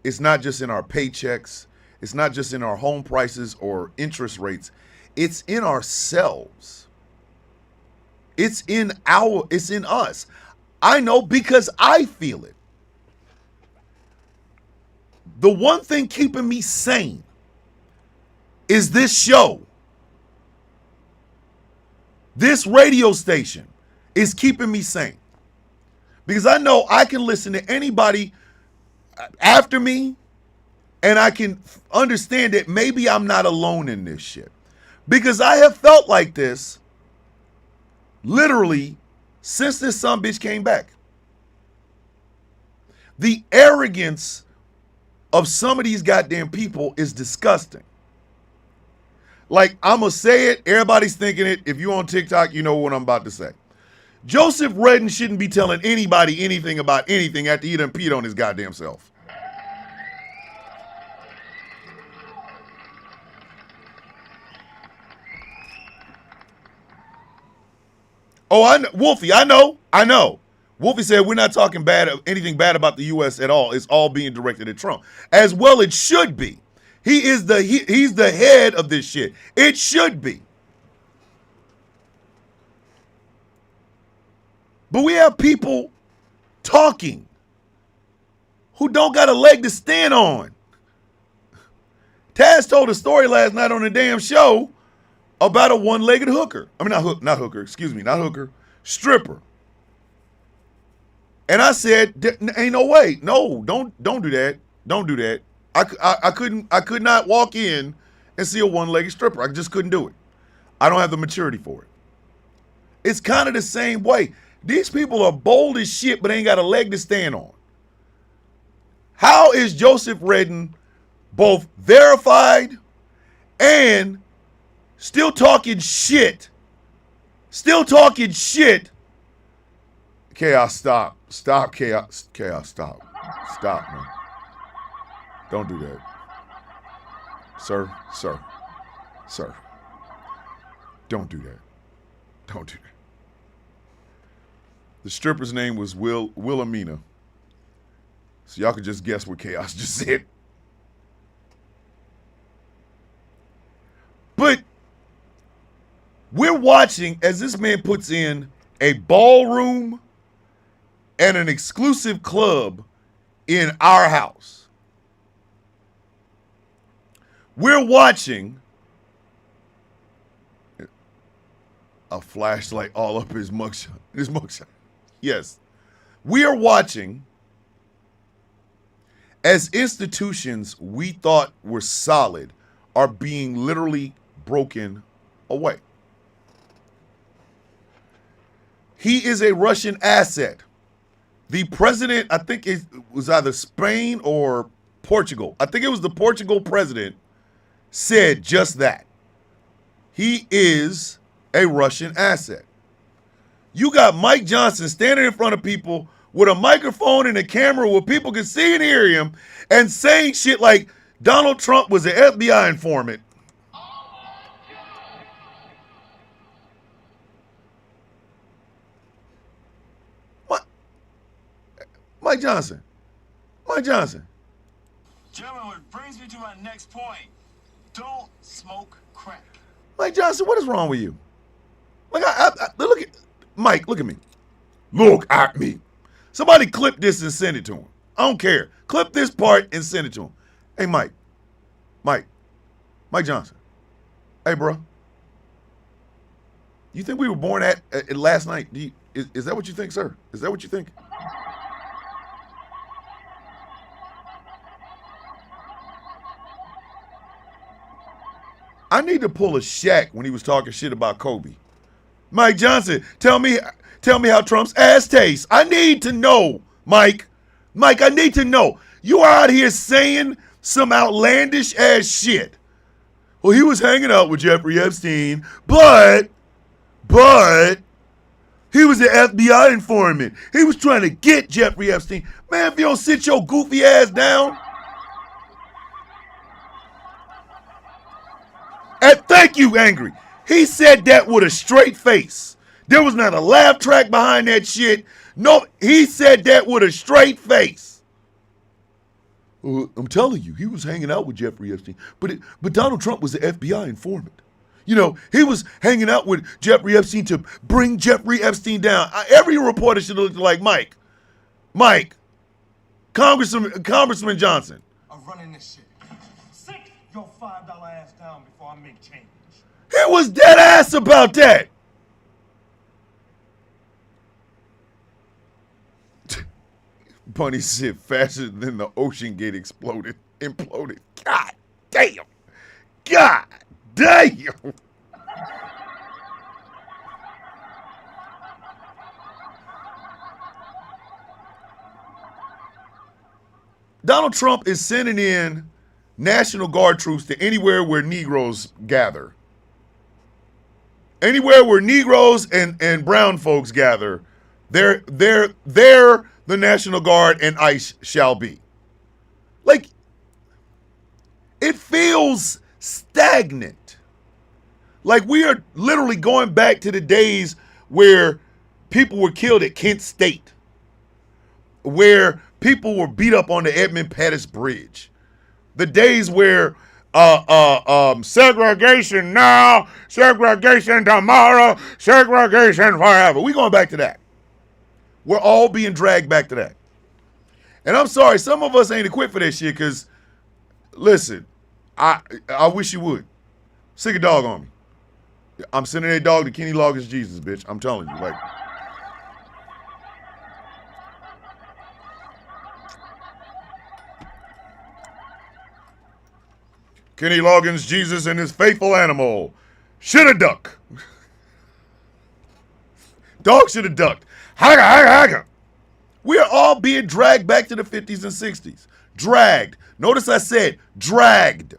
It's not just in our paychecks. It's not just in our home prices or interest rates. It's in ourselves. It's in us. I know because I feel it. The one thing keeping me sane is this show. This radio station is keeping me sane. Because I know I can listen to anybody after me and I can understand that maybe I'm not alone in this shit. Because I have felt like this literally since this sumbitch came back. The arrogance of some of these goddamn people is disgusting. Like, I'm going to say it. Everybody's thinking it. If you're on TikTok, you know what I'm about to say. Joseph Redden shouldn't be telling anybody anything about anything after he done peed on his goddamn self. Oh, I know. Wolfie, I know. Wolfie said we're not talking anything bad about the U.S. at all. It's all being directed at Trump. As well it should be. He's the head of this shit. It should be. But we have people talking who don't got a leg to stand on. Taz told a story last night on the damn show about a one-legged hooker. I mean, not hooker, stripper. And I said, ain't no way. No, don't do that. Don't do that. I could not walk in and see a one-legged stripper. I just couldn't do it. I don't have the maturity for it. It's kind of the same way. These people are bold as shit, but ain't got a leg to stand on. How is Joseph Redden both verified and still talking shit? Chaos, stop. Stop, Chaos. Chaos, stop. Stop, man. Don't do that. Sir. Don't do that. Don't do that. The stripper's name was Wilhelmina. So y'all could just guess what Chaos just said. But we're watching as this man puts in a ballroom and an exclusive club in our house. We're watching a flashlight all up his mugshot. Yes. We are watching as institutions we thought were solid are being literally broken away. He is a Russian asset. The president, I think it was either Spain or Portugal. I think it was the Portugal president said just that. He is a Russian asset. You got Mike Johnson standing in front of people with a microphone and a camera where people can see and hear him and saying shit like Donald Trump was an FBI informant. What? Mike Johnson. Mike Johnson. Gentlemen, which brings me to my next point. Don't smoke crack. Mike Johnson, what is wrong with you? Like, look at Mike. Look at me. Look at me. Somebody clip this and send it to him. I don't care. Clip this part and send it to him. Hey, Mike. Mike Johnson. Hey, bro. You think we were born at last night? Is that what you think, sir? Is that what you think? I need to pull a Shaq when he was talking shit about Kobe. Mike Johnson, tell me how Trump's ass tastes. I need to know, Mike. Mike, I need to know. You are out here saying some outlandish ass shit. Well, he was hanging out with Jeffrey Epstein, but he was an FBI informant. He was trying to get Jeffrey Epstein. Man, if you don't sit your goofy ass down. And thank you, Angry. He said that with a straight face. There was not a laugh track behind that shit. No, he said that with a straight face. I'm telling you, he was hanging out with Jeffrey Epstein. But Donald Trump was the FBI informant. You know, he was hanging out with Jeffrey Epstein to bring Jeffrey Epstein down. Every reporter should look like Mike. Congressman Johnson. I'm running this shit. Sit your $5 ass down before I make change. He was dead ass about that. Bunny said faster than the Ocean Gate imploded. God damn. God damn. Donald Trump is sending in National Guard troops to anywhere where Negroes gather. Anywhere where Negroes and brown folks gather, there the National Guard and ICE shall be. Like, it feels stagnant. Like we are literally going back to the days where people were killed at Kent State, where people were beat up on the Edmund Pettus Bridge, the days where segregation now, segregation tomorrow, segregation forever. We're going back to that. We're all being dragged back to that. And I'm sorry, some of us ain't equipped for that shit because, listen, I wish you would. Sick a dog on me. I'm sending that dog to Kenny Loggins Jesus, bitch. I'm telling you, like. Kenny Loggins Jesus and his faithful animal should have ducked. Dog should have ducked. Haga, haga, haga. We are all being dragged back to the 50s and 60s. Dragged. Notice I said dragged.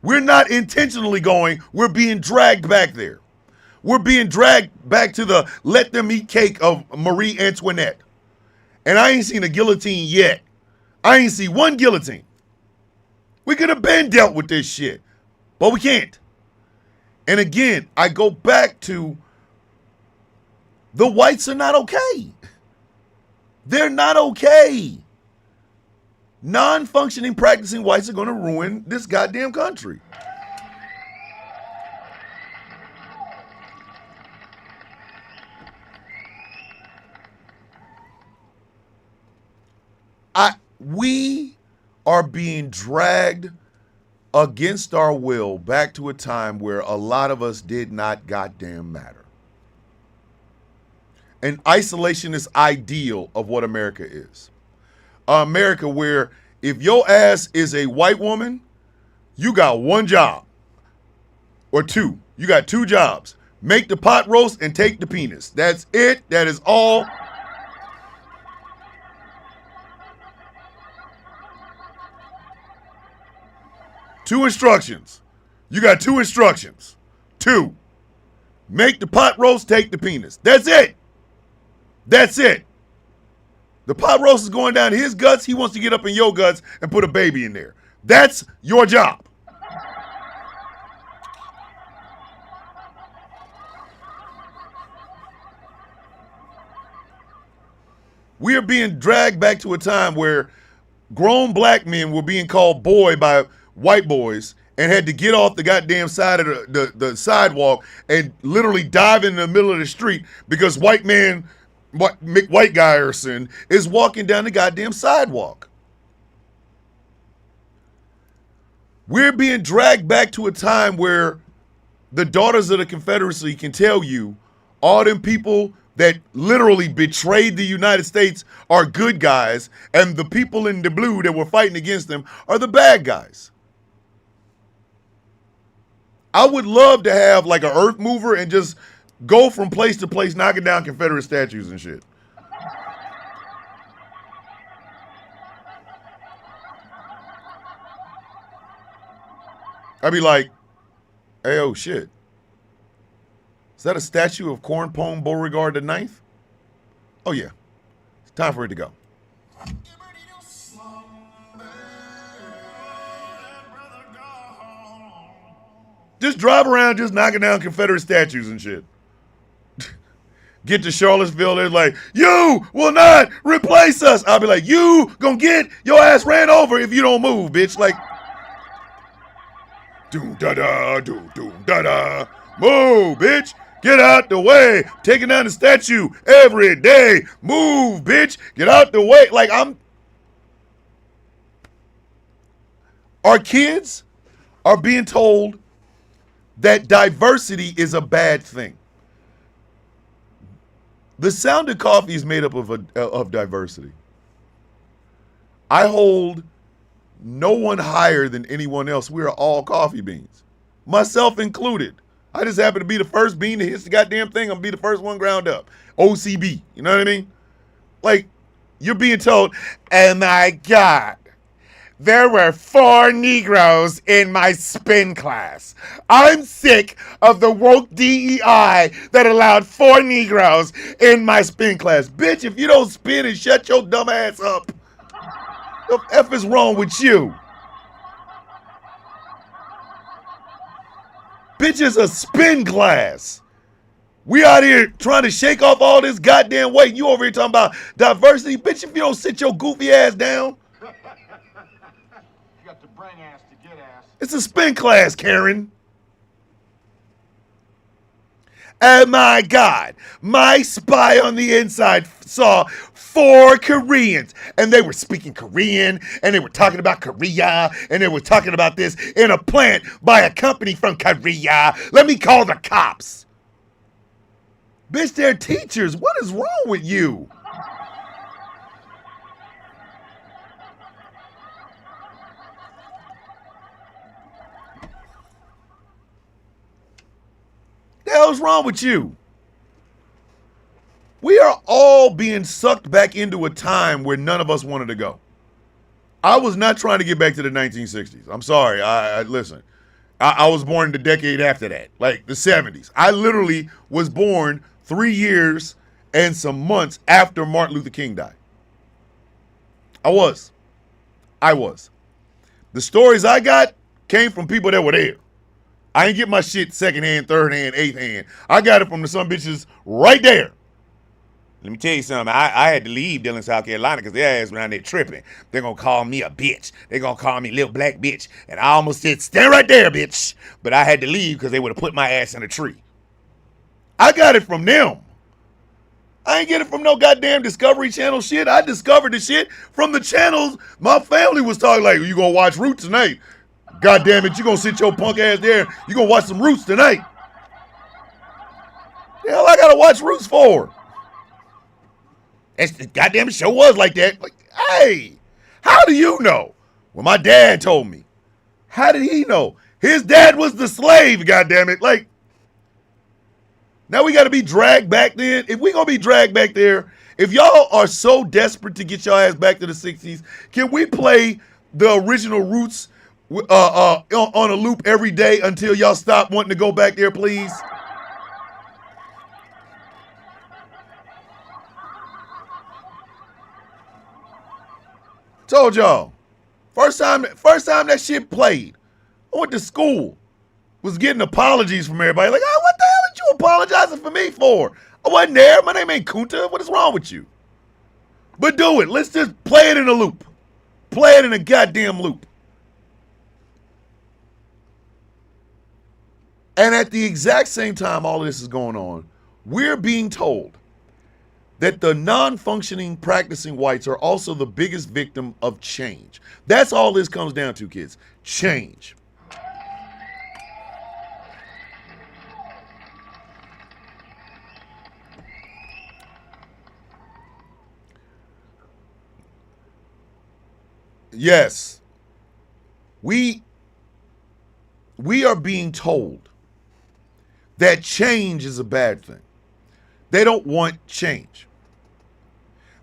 We're not intentionally going. We're being dragged back there. We're being dragged back to the let them eat cake of Marie Antoinette. And I ain't seen a guillotine yet. I ain't seen one guillotine. We could have been dealt with this shit, but we can't. And again, I go back to the whites are not okay. They're not okay. Non-functioning, practicing whites are going to ruin this goddamn country. We are being dragged against our will back to a time where a lot of us did not goddamn matter. An isolationist ideal of what America is. America where if your ass is a white woman, you got one job. Or two. You got two jobs. Make the pot roast and take the penis. That's it. That is all. Two instructions. You got two instructions. Two. Make the pot roast, take the penis. That's it. That's it. The pot roast is going down his guts. He wants to get up in your guts and put a baby in there. That's your job. We are being dragged back to a time where grown black men were being called boy by white boys and had to get off the goddamn side of the sidewalk and literally dive in the middle of the street because white Guyerson is walking down the goddamn sidewalk. We're being dragged back to a time where the daughters of the Confederacy can tell you all them people that literally betrayed the United States are good guys, and the people in the blue that were fighting against them are the bad guys. I would love to have like an earth mover and just go from place to place knocking down Confederate statues and shit. I'd be like, hey, oh shit. Is that a statue of Cornpone Beauregard the Ninth? Oh yeah. It's time for it to go. Just drive around just knocking down Confederate statues and shit. Get to Charlottesville, they're like, you will not replace us. I'll be like, you gonna get your ass ran over if you don't move, bitch. Like, doom da da, doom da da. Move, bitch. Get out the way. Taking down the statue every day. Move, bitch. Get out the way. Like, our kids are being told that diversity is a bad thing. The Sound of Coffee is made up of diversity. I hold no one higher than anyone else. We are all coffee beans, myself included. I just happen to be the first bean that hits the goddamn thing. I'm gonna be the first one ground up. OCB, you know what I mean? Like, you're being told, oh my God, there were 4 Negroes in my spin class. I'm sick of the woke DEI that allowed 4 Negroes in my spin class. Bitch, if you don't spin and shut your dumb ass up, what the F is wrong with you? Bitch, it's a spin class. We out here trying to shake off all this goddamn weight. You over here talking about diversity. Bitch, if you don't sit your goofy ass down. You got to bring ass to get ass. It's a spin class, Karen. Oh my God, my spy on the inside saw 4 Koreans and they were speaking Korean and they were talking about Korea and they were talking about this in a plant by a company from Korea. Let me call the cops. Bitch, they're teachers. What is wrong with you? The hell's wrong with you? We are all being sucked back into a time where none of us wanted to go. I was not trying to get back to the 1960s. I'm sorry. Listen. I was born the decade after that, like the 70s. I literally was born 3 years and some months after Martin Luther King died. I was. The stories I got came from people that were there. I ain't get my shit secondhand, third hand, eighth hand. I got it from the some bitches right there. Let me tell you something. I had to leave Dillon, South Carolina because their ass around there tripping. They're going to call me a bitch. They're going to call me little black bitch. And I almost said, stand right there, bitch. But I had to leave because they would have put my ass in a tree. I got it from them. I ain't get it from no goddamn Discovery Channel shit. I discovered the shit from the channels my family was talking like, you going to watch Roots tonight? God damn it, you going to sit your punk ass there. You going to watch some Roots tonight. The hell I got to watch Roots for? The goddamn show was like that. Like, hey, how do you know? Well, my dad told me. How did he know? His dad was the slave, goddammit. Like, now we got to be dragged back then. If we going to be dragged back there, if y'all are so desperate to get your ass back to the 60s, can we play the original Roots on a loop every day until y'all stop wanting to go back there, please? Told y'all. First time that shit played, I went to school. Was getting apologies from everybody. Like, oh, what the hell are you apologizing for me for? I wasn't there. My name ain't Kunta. What is wrong with you? But do it. Let's just play it in a loop. Play it in a goddamn loop. And at the exact same time all of this is going on, we're being told that the non-functioning practicing whites are also the biggest victim of change. That's all this comes down to, kids. Change. Yes. We are being told that change is a bad thing. They don't want change.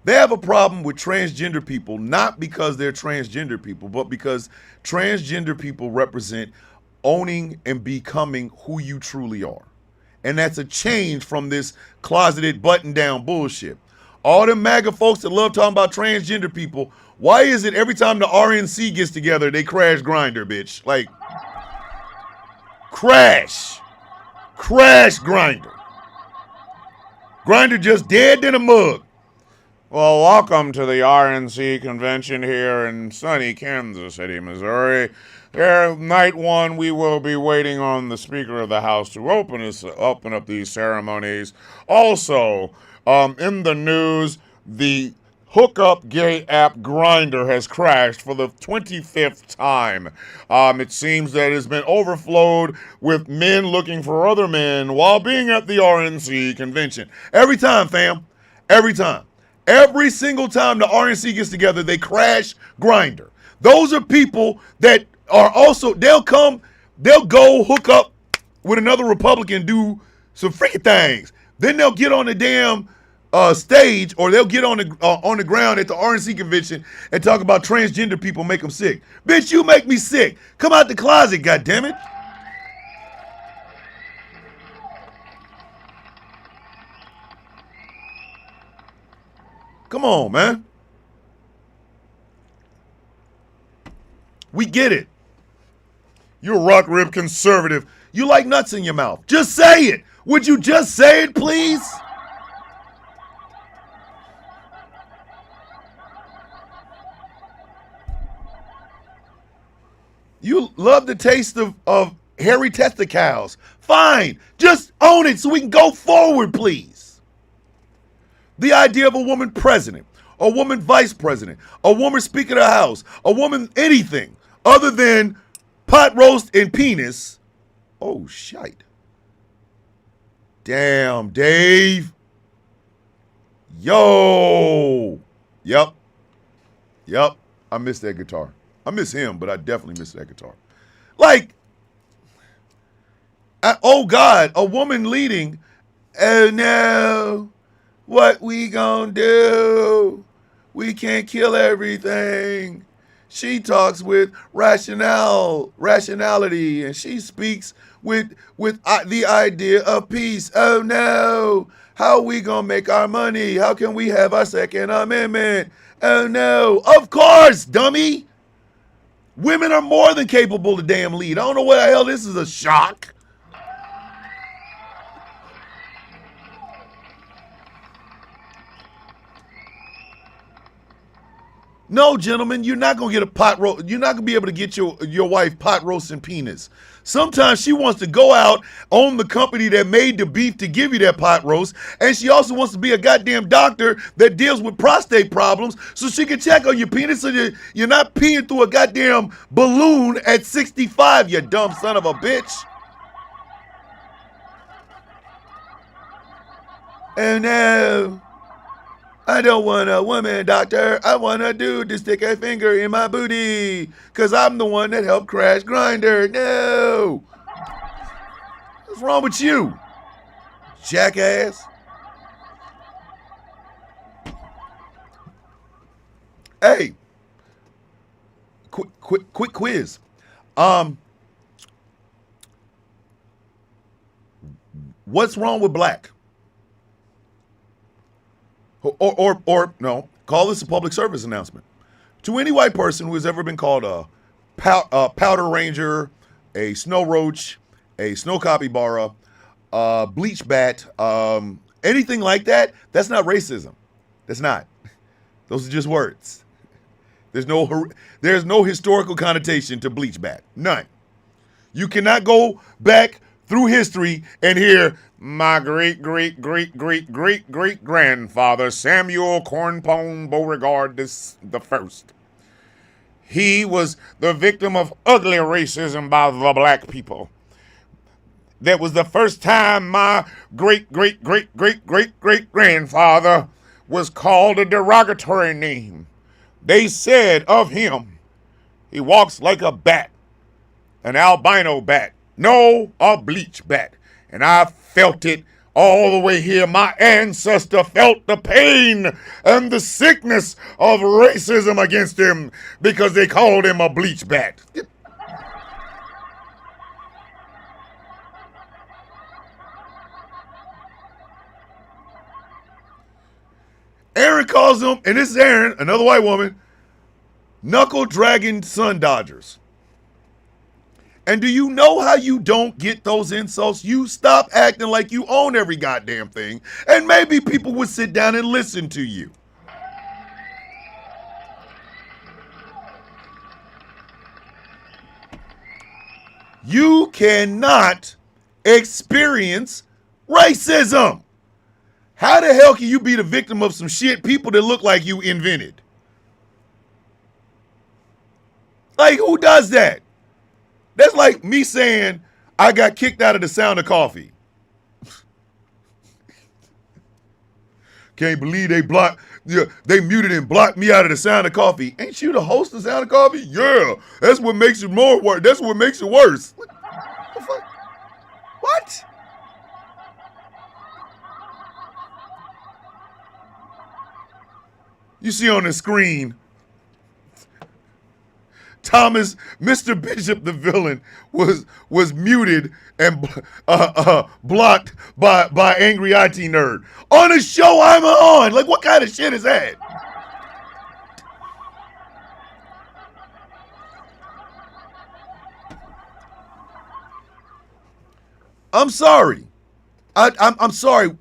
They have a problem with transgender people, not because they're transgender people, but because transgender people represent owning and becoming who you truly are. And that's a change from this closeted button-down bullshit. All them MAGA folks that love talking about transgender people, why is it every time the RNC gets together, they crash Grindr, bitch? Like, crash Grindr. Grindr just dead in a mug. Well, welcome to the RNC convention here in sunny Kansas City, Missouri. Here, night one, we will be waiting on the Speaker of the House to open up these ceremonies. Also, in the news, the hookup gay app Grindr has crashed for the 25th time. It seems that it's been overflowed with men looking for other men while being at the RNC convention. Every time, fam. Every time. Every single time the RNC gets together, they crash Grindr. Those are people that are also, they'll go hook up with another Republican, do some freaky things. Then they'll get on the damn stage, or they'll get on the ground at the RNC convention and talk about transgender people make them sick. Bitch, you make me sick. Come out the closet, goddammit. Come on, man. We get it. You're a rock rib conservative. You like nuts in your mouth. Just say it. Would you just say it, please? You love the taste of hairy testicles. Fine. Just own it so we can go forward, please. The idea of a woman president, a woman vice president, a woman speaker of the House, a woman anything other than pot roast and penis. Oh, shite. Damn, Dave. Yo. Yep. I miss that guitar. I miss him, but I definitely miss that guitar. Like, oh God, a woman leading. Oh no, what we gonna do? We can't kill everything. She talks with rationality, and she speaks with the idea of peace. Oh no, how we gonna make our money? How can we have our Second Amendment? Oh no, of course, dummy. Women are more than capable to damn lead. I don't know what the hell this is a shock. No, gentlemen, you're not gonna get a pot roast. You're not gonna be able to get your wife pot roasting penis. Sometimes she wants to go out, own the company that made the beef to give you that pot roast, and she also wants to be a goddamn doctor that deals with prostate problems so she can check on your penis so you're not peeing through a goddamn balloon at 65, you dumb son of a bitch. Oh no. I don't want a woman doctor. I want a dude to stick a finger in my booty. Because I'm the one that helped crash Grindr. No. What's wrong with you, jackass? Hey. Quick quiz. What's wrong with black? Or no, call this a public service announcement. to any white person who has ever been called a powder ranger, a snow roach, a snow capybara, bleach bat, anything like that, that's not racism. That's not. Those are just words. There's no historical connotation to bleach bat. None. You cannot go back through history and hear my great grandfather Samuel Cornpone Beauregard the first. He was the victim of ugly racism by the black people. That was the first time my great grandfather was called a derogatory name. They said of him, he walks like a bat, an albino bat, no, a bleach bat. And I felt it all the way here. My ancestor felt the pain and the sickness of racism against him because they called him a bleach bat. Aaron calls them, and this is Aaron, another white woman, knuckle dragging sun dodgers. And do you know how you don't get those insults? You stop acting like you own every goddamn thing, and maybe people would sit down and listen to you. You cannot experience racism. How the hell can you be the victim of some shit people that look like you invented? Like, who does that? That's like me saying I got kicked out of The Sound of Coffee. Can't believe they muted and blocked me out of The Sound of Coffee. Ain't you the host of The Sound of Coffee? Yeah, that's what makes it more worse. That's what makes it worse. What the fuck? What? You see on the screen, Thomas, Mr. Bishop, the villain, was muted and blocked by Angry IT Nerd on a show I'm on. Like, what kind of shit is that? I'm sorry. I'm sorry.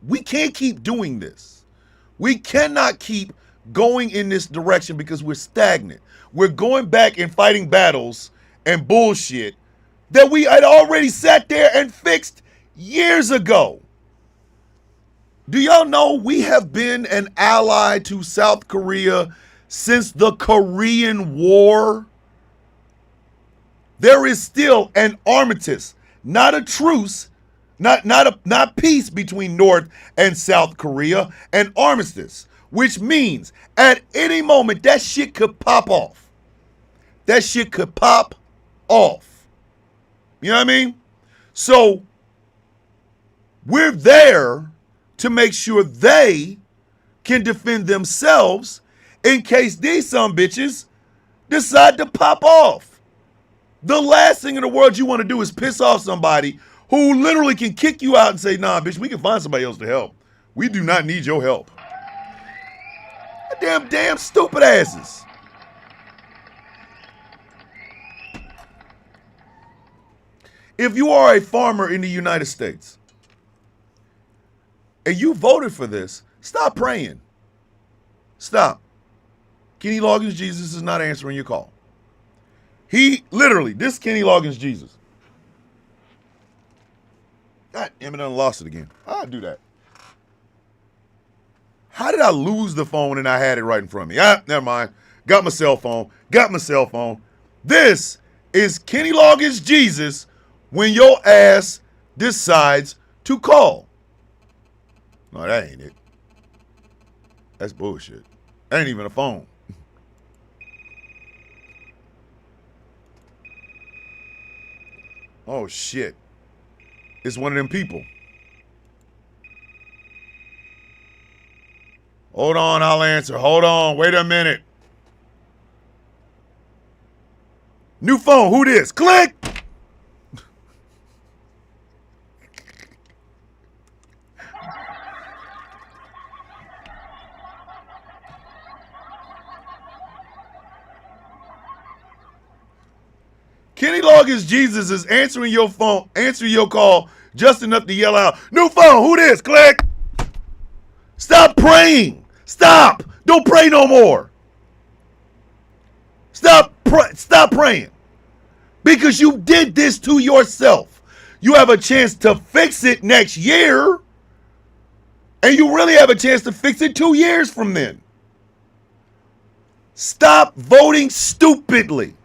We can't keep doing this. We cannot keep going in this direction because we're stagnant. We're going back and fighting battles and bullshit that we had already sat there and fixed years ago. Do y'all know we have been an ally to South Korea since the Korean War? There is still an armistice, not a truce, not peace between North and South Korea, an armistice, which means at any moment that shit could pop off. That shit could pop off. You know what I mean? So we're there to make sure they can defend themselves in case these some bitches decide to pop off. The last thing in the world you want to do is piss off somebody who literally can kick you out and say, nah, bitch, we can find somebody else to help. We do not need your help. Damn stupid asses. If you are a farmer in the United States and you voted for this, stop praying. Stop. Kenny Loggins Jesus is not answering your call. He literally, this Kenny Loggins Jesus. God damn it, I lost it again. How'd I do that? How did I lose the phone and I had it right in front of me? Never mind. Got my cell phone. This is Kenny Loggins Jesus when your ass decides to call. No, that ain't it. That's bullshit. That ain't even a phone. Oh, shit. It's one of them people. Hold on, I'll answer. Hold on, wait a minute. New phone, who this? Click! Kenny Loggins Jesus is answering your phone, answering your call just enough to yell out, "New phone, who this? Click." Stop praying. Stop. Don't pray no more. Stop praying. Because you did this to yourself. You have a chance to fix it next year. And you really have a chance to fix it 2 years from then. Stop voting stupidly.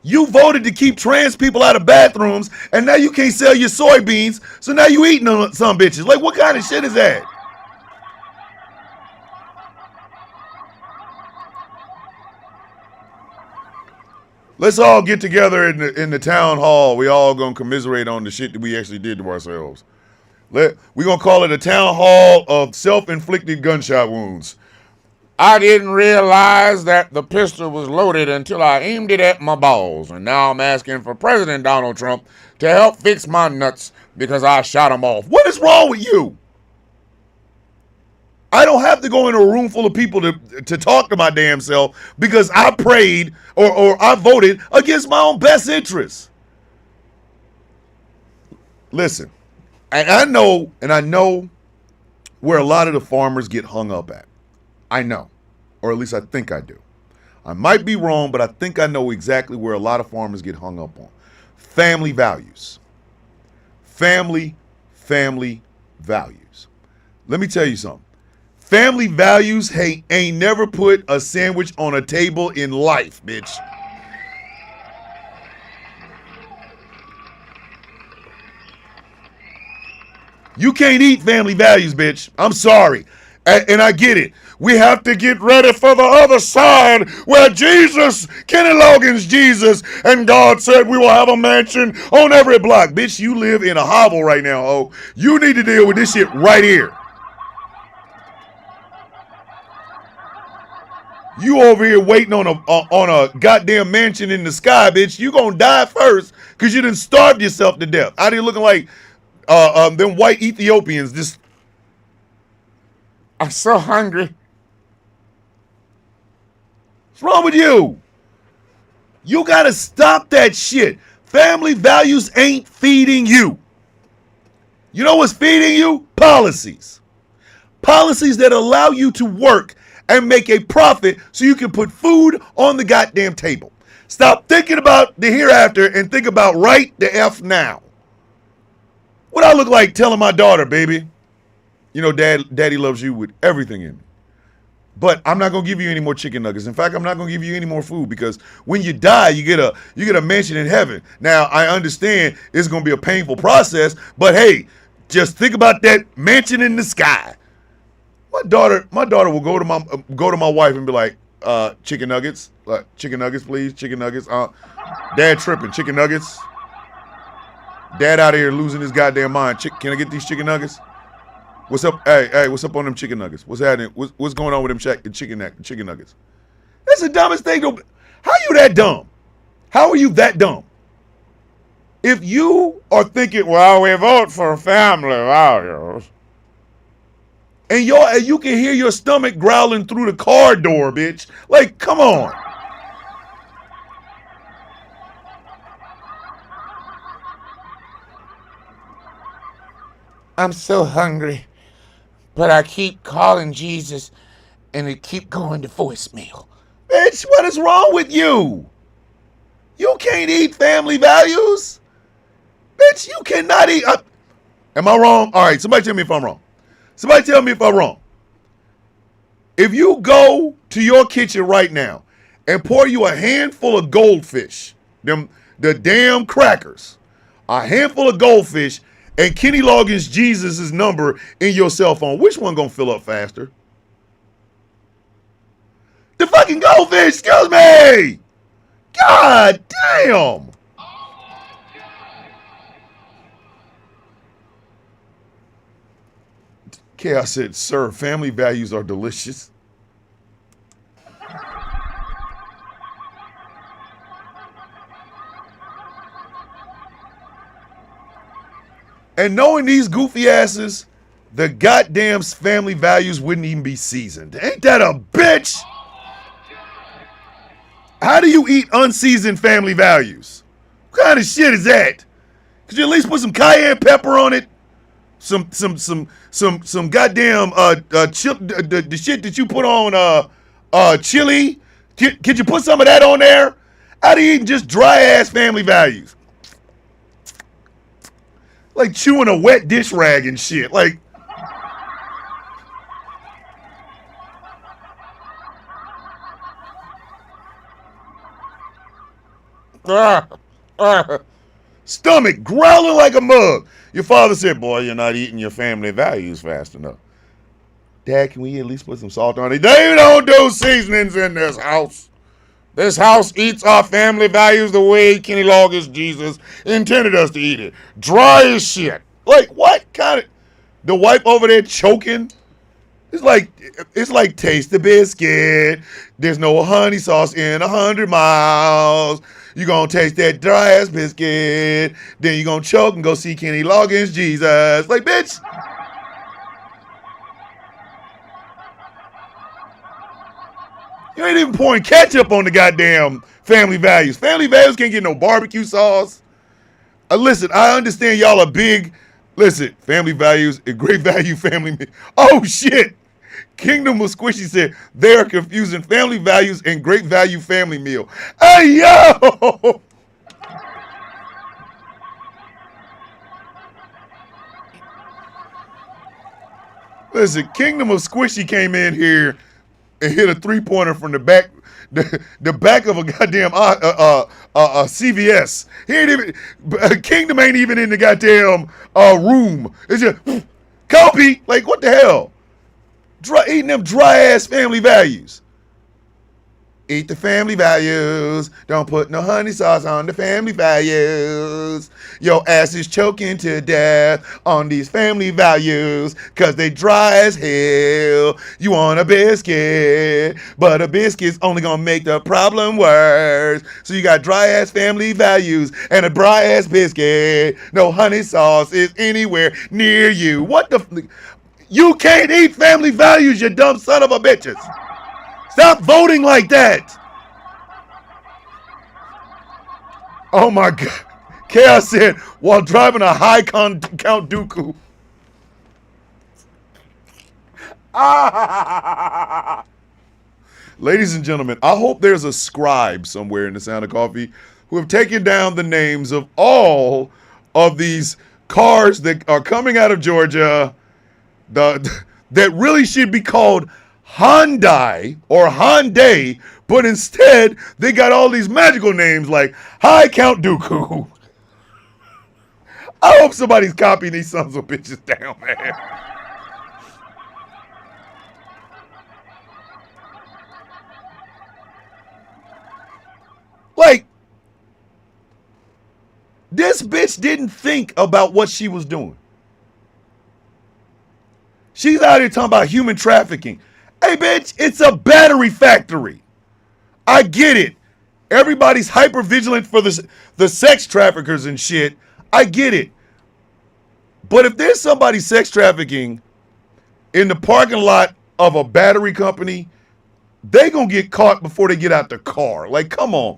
You voted to keep trans people out of bathrooms, and now you can't sell your soybeans, so now you eating on some bitches. Like, what kind of shit is that? Let's all get together in the town hall. We all gonna commiserate on the shit that we actually did to ourselves. We're gonna call it a town hall of self-inflicted gunshot wounds. I didn't realize that the pistol was loaded until I aimed it at my balls, and now I'm asking for President Donald Trump to help fix my nuts because I shot him off. What is wrong with you? I don't have to go in a room full of people to talk to my damn self because I prayed or I voted against my own best interests. Listen, and I know where a lot of the farmers get hung up at. I know, or at least I think I do. I might be wrong, but I think I know exactly where a lot of farmers get hung up on. Family values. Family values. Let me tell you something. Family values ain't never put a sandwich on a table in life, bitch. You can't eat family values, bitch. I'm sorry. And I get it. We have to get ready for the other side where Jesus, Kenny Loggins Jesus, and God said we will have a mansion on every block. Bitch, you live in a hovel right now, oh. You need to deal with this shit right here. You over here waiting on a goddamn mansion in the sky, bitch. You gonna die first because you done starved yourself to death. Out here looking like them white Ethiopians. Just, I'm so hungry. what's wrong with you? You gotta stop that shit. Family values ain't feeding you. You know what's feeding you? Policies. Policies that allow you to work and make a profit so you can put food on the goddamn table. Stop thinking about the hereafter and think about right the F now. What I look like telling my daughter, baby, you know, daddy loves you with everything in me. But I'm not gonna give you any more chicken nuggets. In fact, I'm not gonna give you any more food because when you die, you get a mansion in heaven. Now, I understand it's gonna be a painful process, but hey, just think about that mansion in the sky. My daughter will go to my wife and be like, chicken nuggets, please, chicken nuggets. Dad tripping, chicken nuggets. Dad out here losing his goddamn mind. Can I get these chicken nuggets? What's up? Hey, what's up on them chicken nuggets? What's happening? What's going on with them chicken nuggets? That's the dumbest thing. How are you that dumb? How are you that dumb? If you are thinking, Well, we vote for family values. and you can hear your stomach growling through the car door, bitch. Like, come on. I'm so hungry, but I keep calling Jesus and it keep going to voicemail. Bitch, what is wrong with you? You can't eat family values. Bitch, you cannot eat. Am I wrong? All right, somebody tell me if I'm wrong. Somebody tell me if I'm wrong. If you go to your kitchen right now and pour you a handful of goldfish, the damn crackers, a handful of goldfish, and Kenny Loggins Jesus' number in your cell phone, which one gonna fill up faster? The fucking goldfish, excuse me! God damn! Chaos said, sir, family values are delicious. And knowing these goofy asses, the goddamn family values wouldn't even be seasoned. Ain't that a bitch? How do you eat unseasoned Family Values? What kind of shit is that? Could you at least put some cayenne pepper on it? Some goddamn the shit that you put on chili. Could you put some of that on there? How do you eat just dry ass Family Values? Like chewing a wet dish rag and shit. Like stomach growling like a mug. Your father said, boy, you're not eating your Family Values fast enough. Dad, can we at least put some salt on it? They don't do seasonings in this house. This house eats our Family Values the way Kenny Loggins Jesus intended us to eat it. Dry as shit. Like, what kind of... The wife over there choking? It's like taste the biscuit. There's no honey sauce in 100 miles. You're going to taste that dry ass biscuit. Then you're going to choke and go see Kenny Loggins Jesus. Like, bitch. You ain't even pouring ketchup on the goddamn Family Values. Family Values can't get no barbecue sauce. Listen, I understand y'all are big. Listen, Family Values, a great value family meal. Oh, shit. Kingdom of Squishy said they are confusing Family Values and Great Value family meal. Hey, yo! Listen, Kingdom of Squishy came in here and hit a three-pointer from the back, the back of a goddamn CVS. He ain't even, Kingdom ain't even in the goddamn room. It's just, Kobe, like, what the hell? Eating them dry-ass Family Values. Eat the Family Values. Don't put no honey sauce on the Family Values. Your ass is choking to death on these Family Values because they dry as hell. You want a biscuit, but a biscuit's only going to make the problem worse. So you got dry-ass Family Values and a dry-ass biscuit. No honey sauce is anywhere near you. What the... You can't eat Family Values, you dumb son of a bitches. Stop voting like that. Oh my God. Chaos said, while driving a high Count Dooku. Ladies and gentlemen, I hope there's a scribe somewhere in the Sound of Coffee who have taken down the names of all of these cars that are coming out of Georgia that really should be called Hyundai or Hyundai, but instead they got all these magical names like High Count Dooku. I hope somebody's copying these sons of bitches down, man. Like, this bitch didn't think about what she was doing. She's out here talking about human trafficking. Hey, bitch, it's a battery factory. I get it. Everybody's hyper vigilant for the sex traffickers and shit. I get it. But if there's somebody sex trafficking in the parking lot of a battery company, they gonna get caught before they get out the car. Like, come on.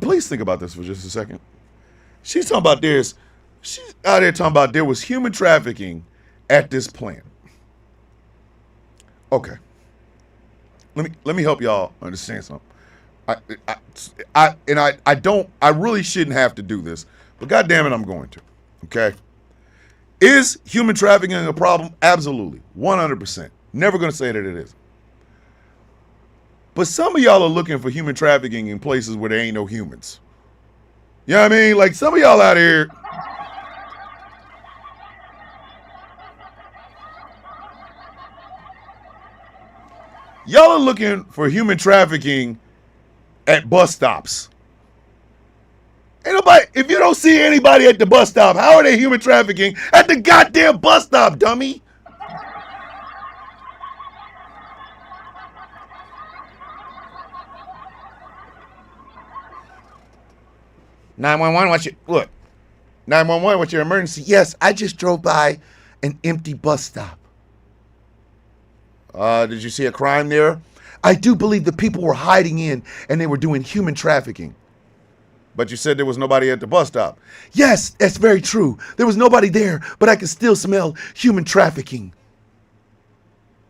Please think about this for just a second. She's talking about she's out there talking about there was human trafficking at this plant. Okay. Let me help y'all understand something. I really shouldn't have to do this, but God damn it, I'm going to. Okay. Is human trafficking a problem? Absolutely. 100%. Never going to say that it isn't. But some of y'all are looking for human trafficking in places where there ain't no humans. You know what I mean? Like, some of y'all out here. Y'all are looking for human trafficking at bus stops. Ain't nobody, if you don't see anybody at the bus stop, how are they human trafficking at the goddamn bus stop, dummy? 911, what's your emergency? Yes, I just drove by an empty bus stop. Did you see a crime there? I do believe the people were hiding in and they were doing human trafficking. But you said there was nobody at the bus stop. Yes, that's very true. There was nobody there, but I could still smell human trafficking.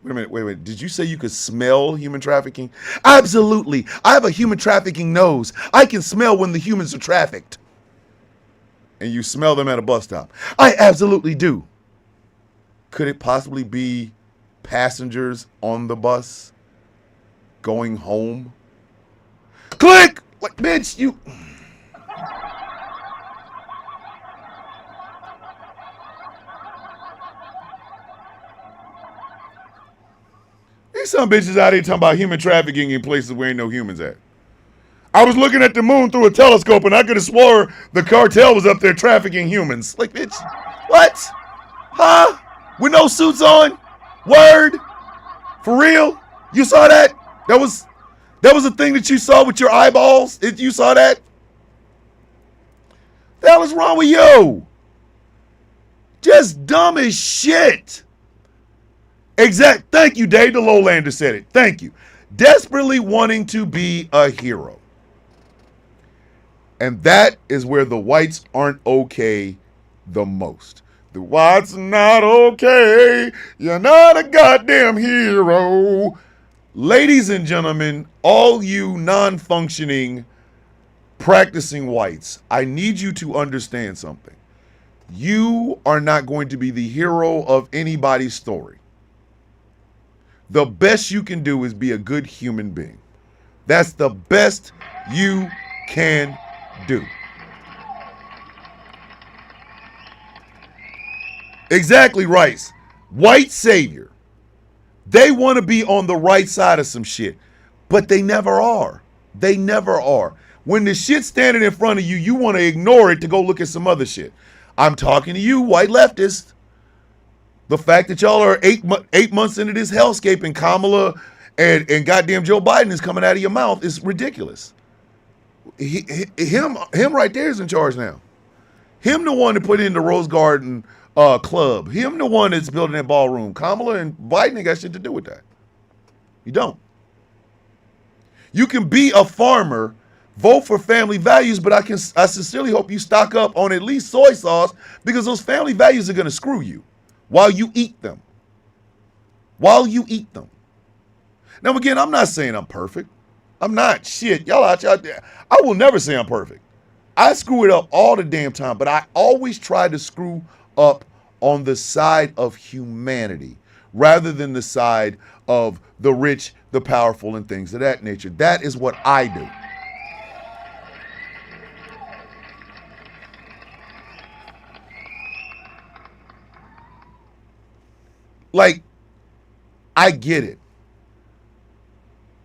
Wait a minute. Did you say you could smell human trafficking? Absolutely. I have a human trafficking nose. I can smell when the humans are trafficked. And you smell them at a bus stop. I absolutely do. Could it possibly be passengers on the bus going home? Click! Like, bitch, you... These some bitches out here talking about human trafficking in places where ain't no humans at. I was looking at the moon through a telescope and I could have swore the cartel was up there trafficking humans. Like, bitch, what? Huh? With no suits on? Word? For real? You saw that? That was a thing that you saw with your eyeballs? You saw that? The hell is wrong with you? Just dumb as shit. Thank you, Dave. The Lowlander said it. Thank you. Desperately wanting to be a hero. And that is where the whites aren't okay the most. The whites are not okay. You're not a goddamn hero. Ladies and gentlemen, all you non-functioning, practicing whites, I need you to understand something. You are not going to be the hero of anybody's story. The best you can do is be a good human being. That's the best you can do. Exactly, Rice. White savior. They want to be on the right side of some shit, but they never are. They never are. When the shit's standing in front of you, you want to ignore it to go look at some other shit. I'm talking to you, white leftists. The fact that y'all are 8 months into this hellscape and Kamala and goddamn Joe Biden is coming out of your mouth is ridiculous. Him right there is in charge now. Him the one that put in the Rose Garden club. Him the one that's building that ballroom. Kamala and Biden ain't got shit to do with that. You don't. You can be a farmer, vote for family values, but I sincerely hope you stock up on at least soy sauce because those family values are going to screw you while you eat them. While you eat them. Now, again, I'm not saying I'm perfect. I'm not. Shit, y'all out there. I will never say I'm perfect. I screw it up all the damn time, but I always try to screw up on the side of humanity rather than the side of the rich, the powerful, and things of that nature. That is what I do. Like, I get it.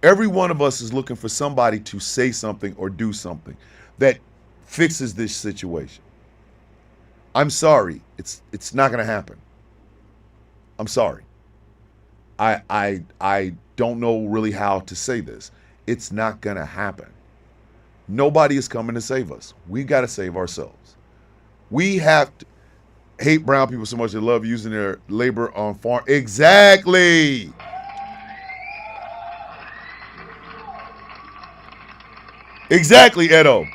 Every one of us is looking for somebody to say something or do something that fixes this situation. I'm sorry. It's not going to happen. I'm sorry. I don't know really how to say this. It's not going to happen. Nobody is coming to save us. We got to save ourselves. We have to hate brown people so much they love using their labor on farm. Exactly. Exactly, Edo.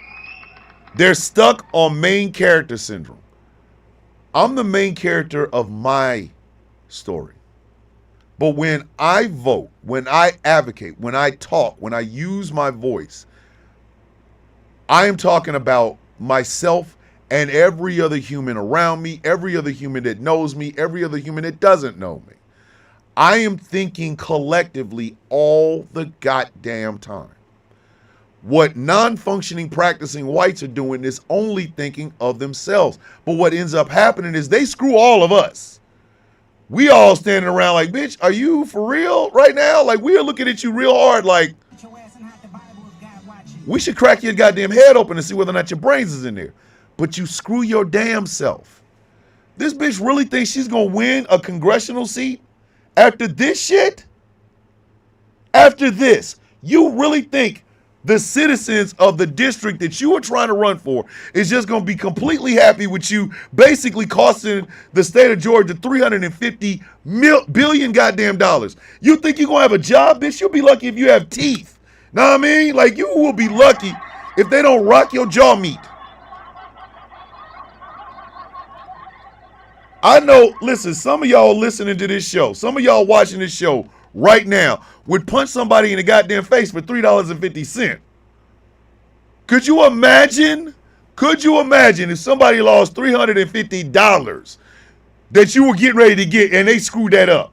They're stuck on main character syndrome. I'm the main character of my story. But when I vote, when I advocate, when I talk, when I use my voice, I am talking about myself and every other human around me, every other human that knows me, every other human that doesn't know me. I am thinking collectively all the goddamn time. What non-functioning practicing whites are doing is only thinking of themselves. But what ends up happening is they screw all of us. We all standing around like, bitch, are you for real right now? Like, we are looking at you real hard like, we should crack your goddamn head open and see whether or not your brains is in there. But you screw your damn self. This bitch really thinks she's going to win a congressional seat after this shit? After this, you really think the citizens of the district that you are trying to run for is just going to be completely happy with you basically costing the state of Georgia $350 billion goddamn dollars. You think you're going to have a job, bitch? You'll be lucky if you have teeth. Know what I mean? Like, you will be lucky if they don't rock your jaw meat. I know, listen, some of y'all listening to this show, some of y'all watching this show right now would punch somebody in the goddamn face for $3.50. Could you imagine? Could you imagine if somebody lost $350 that you were getting ready to get and they screwed that up?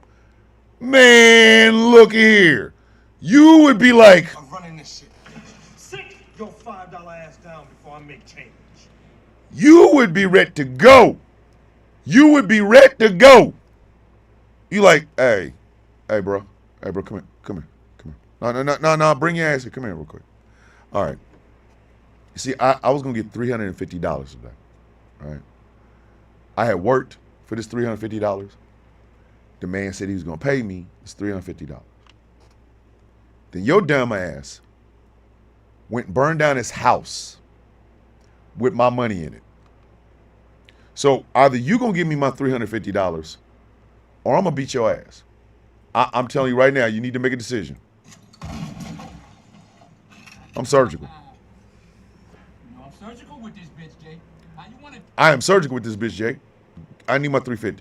Man, look here. You would be like, I'm running this shit. Sit your $5 ass down before I make change. you would be ready to go. You would be ready to go. You like, hey, bro, come here. No, bring your ass here. Come here real quick. All right. You see, I was gonna get $350 today. All right. I had worked for this $350. The man said he was gonna pay me this $350. Then your dumb ass went and burned down his house with my money in it. So either you gonna give me my $350 or I'm gonna beat your ass. I'm telling you right now, you need to make a decision. I'm surgical. I'm surgical with this bitch, Jay. How you want it? I am surgical with this bitch, Jay. I need my $350.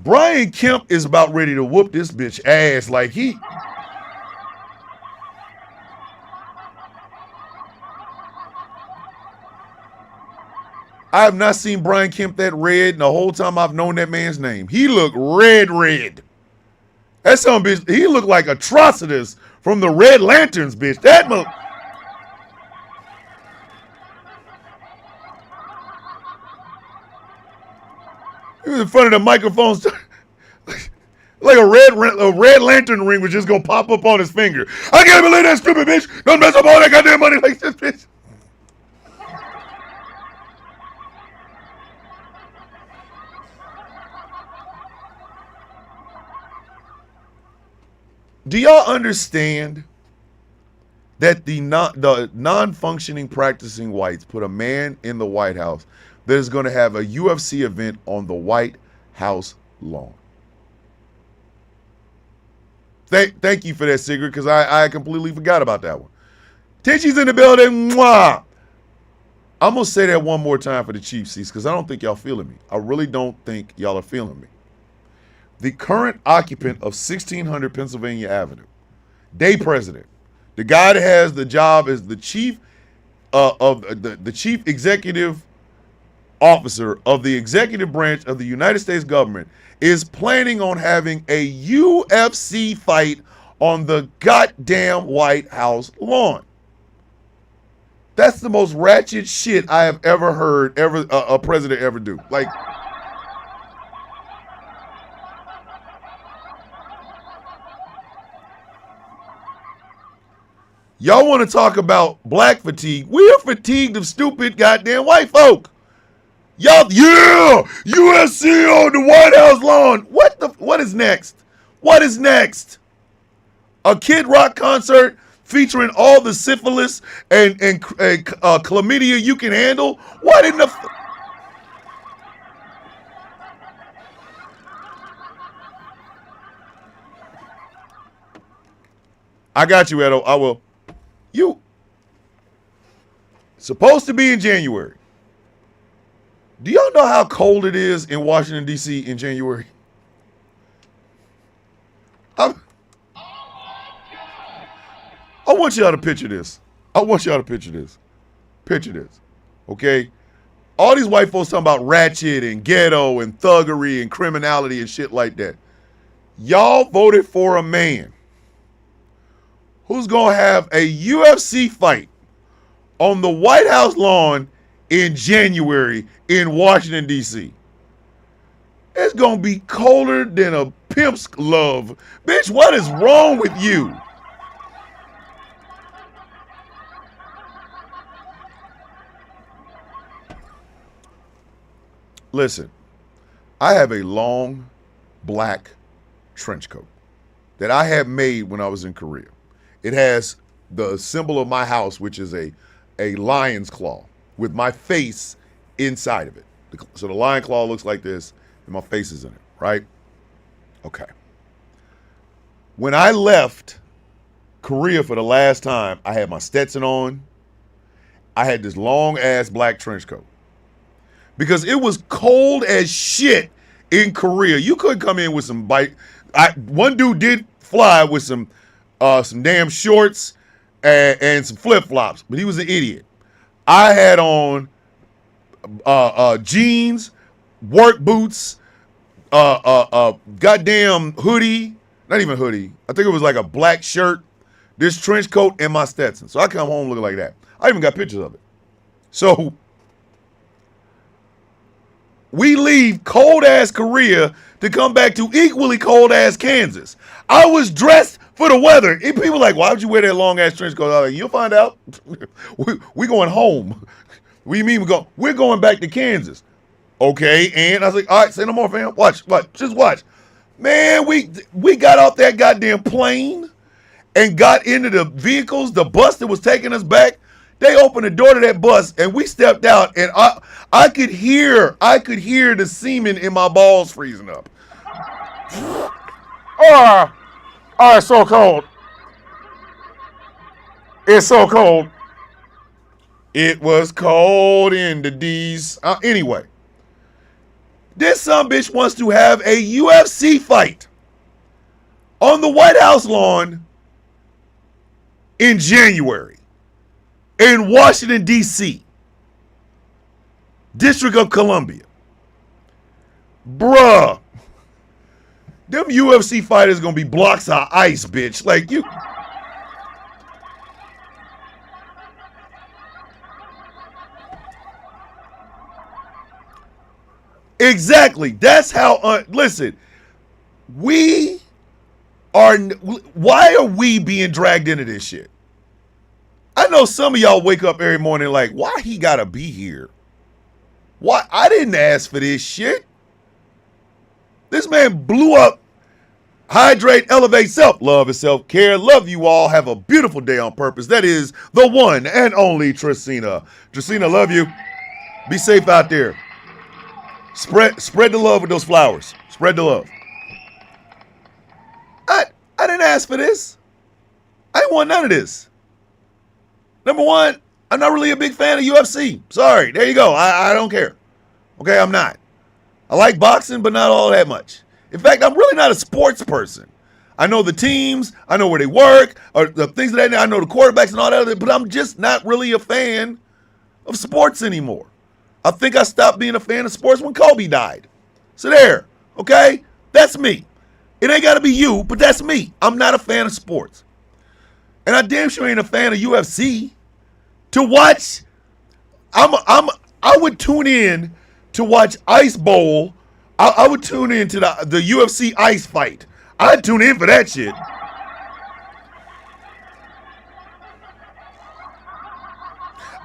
Brian Kemp is about ready to whoop this bitch ass like he. I have not seen Brian Kemp that red in the whole time I've known that man's name. He looked red. That son bitch, he looked like Atrocitus from the Red Lanterns, bitch. That mo. He was in front of the microphones. Like a red lantern ring was just gonna pop up on his finger. I can't believe that stupid bitch. Don't mess up all that goddamn money like this bitch. Do y'all understand that the non-functioning practicing whites put a man in the White House that is going to have a UFC event on the White House lawn? Thank you for that, Sigrid, because I completely forgot about that one. Tenchi's in the building. Mwah! I'm going to say that one more time for the Chief Seats because I don't think y'all feeling me. I really don't think y'all are feeling me. The current occupant of 1600 Pennsylvania Avenue, day president, the guy that has the job as the chief of the chief executive officer of the executive branch of the United States government, is planning on having a UFC fight on the goddamn White House lawn. That's the most ratchet shit I have ever heard a president ever do. Like, y'all want to talk about black fatigue? We're fatigued of stupid goddamn white folk. Y'all, yeah, USC on the White House lawn. What is next? What is next? A Kid Rock concert featuring all the syphilis and chlamydia you can handle? What in the? I got you, Edo. I will. You supposed to be in January. Do y'all know how cold it is in Washington, D.C. in January? I want y'all to picture this. Picture this. Okay? All these white folks talking about ratchet and ghetto and thuggery and criminality and shit like that. Y'all voted for a man who's going to have a UFC fight on the White House lawn in January in Washington, D.C. It's going to be colder than a pimp's love. Bitch, what is wrong with you? Listen, I have a long black trench coat that I had made when I was in Korea. It has the symbol of my house, which is a lion's claw with my face inside of it. So the lion claw looks like this, and my face is in it, right? Okay. When I left Korea for the last time, I had my Stetson on. I had this long ass black trench coat because it was cold as shit in Korea. You couldn't come in with some bike. One dude did fly with some damn shorts and some flip flops, but he was an idiot. I had on jeans, work boots, goddamn hoodie. Not even hoodie. I think it was like a black shirt, this trench coat, and my Stetson. So I come home looking like that. I even got pictures of it. So we leave cold-ass Korea to come back to equally cold-ass Kansas. I was dressed for the weather. And people like, why would you wear that long-ass trench coat? I was like, you'll find out. we going home. What do you mean we're going back to Kansas? Okay, and I was like, all right, say no more, fam. Watch, just watch. Man, we got off that goddamn plane and got into the vehicles, the bus that was taking us back. They opened the door to that bus and we stepped out, and I could hear the semen in my balls freezing up. Oh, it's so cold. It's so cold. It was cold in the D's. Anyway, this sumbitch wants to have a UFC fight on the White House lawn in January in Washington, D.C., District of Columbia. Bruh, them UFC fighters gonna be blocks of ice, bitch. Like, you... Exactly. That's how, listen, why are we being dragged into this shit? I know some of y'all wake up every morning like, why he gotta be here? Why? I didn't ask for this shit. This man blew up Hydrate, Elevate, Self-Love and Self-Care. Love you all. Have a beautiful day on purpose. That is the one and only Tracina. Tracina, love you. Be safe out there. Spread the love with those flowers. Spread the love. I didn't ask for this. I didn't want none of this. Number one, I'm not really a big fan of UFC. Sorry. There you go. I don't care. Okay, I'm not. I like boxing, but not all that much. In fact, I'm really not a sports person. I know the teams. I know where they work. Or the things that I know the quarterbacks and all that, but I'm just not really a fan of sports anymore. I think I stopped being a fan of sports when Kobe died. So there, okay? That's me. It ain't got to be you, but that's me. I'm not a fan of sports. And I damn sure ain't a fan of UFC. To watch, I would tune in to watch Ice Bowl. I would tune in to the UFC ice fight. I'd tune in for that shit.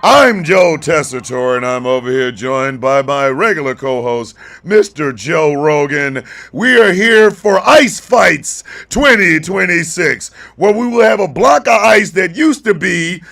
I'm Joe Tessitore, and I'm over here joined by my regular co-host, Mr. Joe Rogan. We are here for Ice Fights 2026, where we will have a block of ice that used to be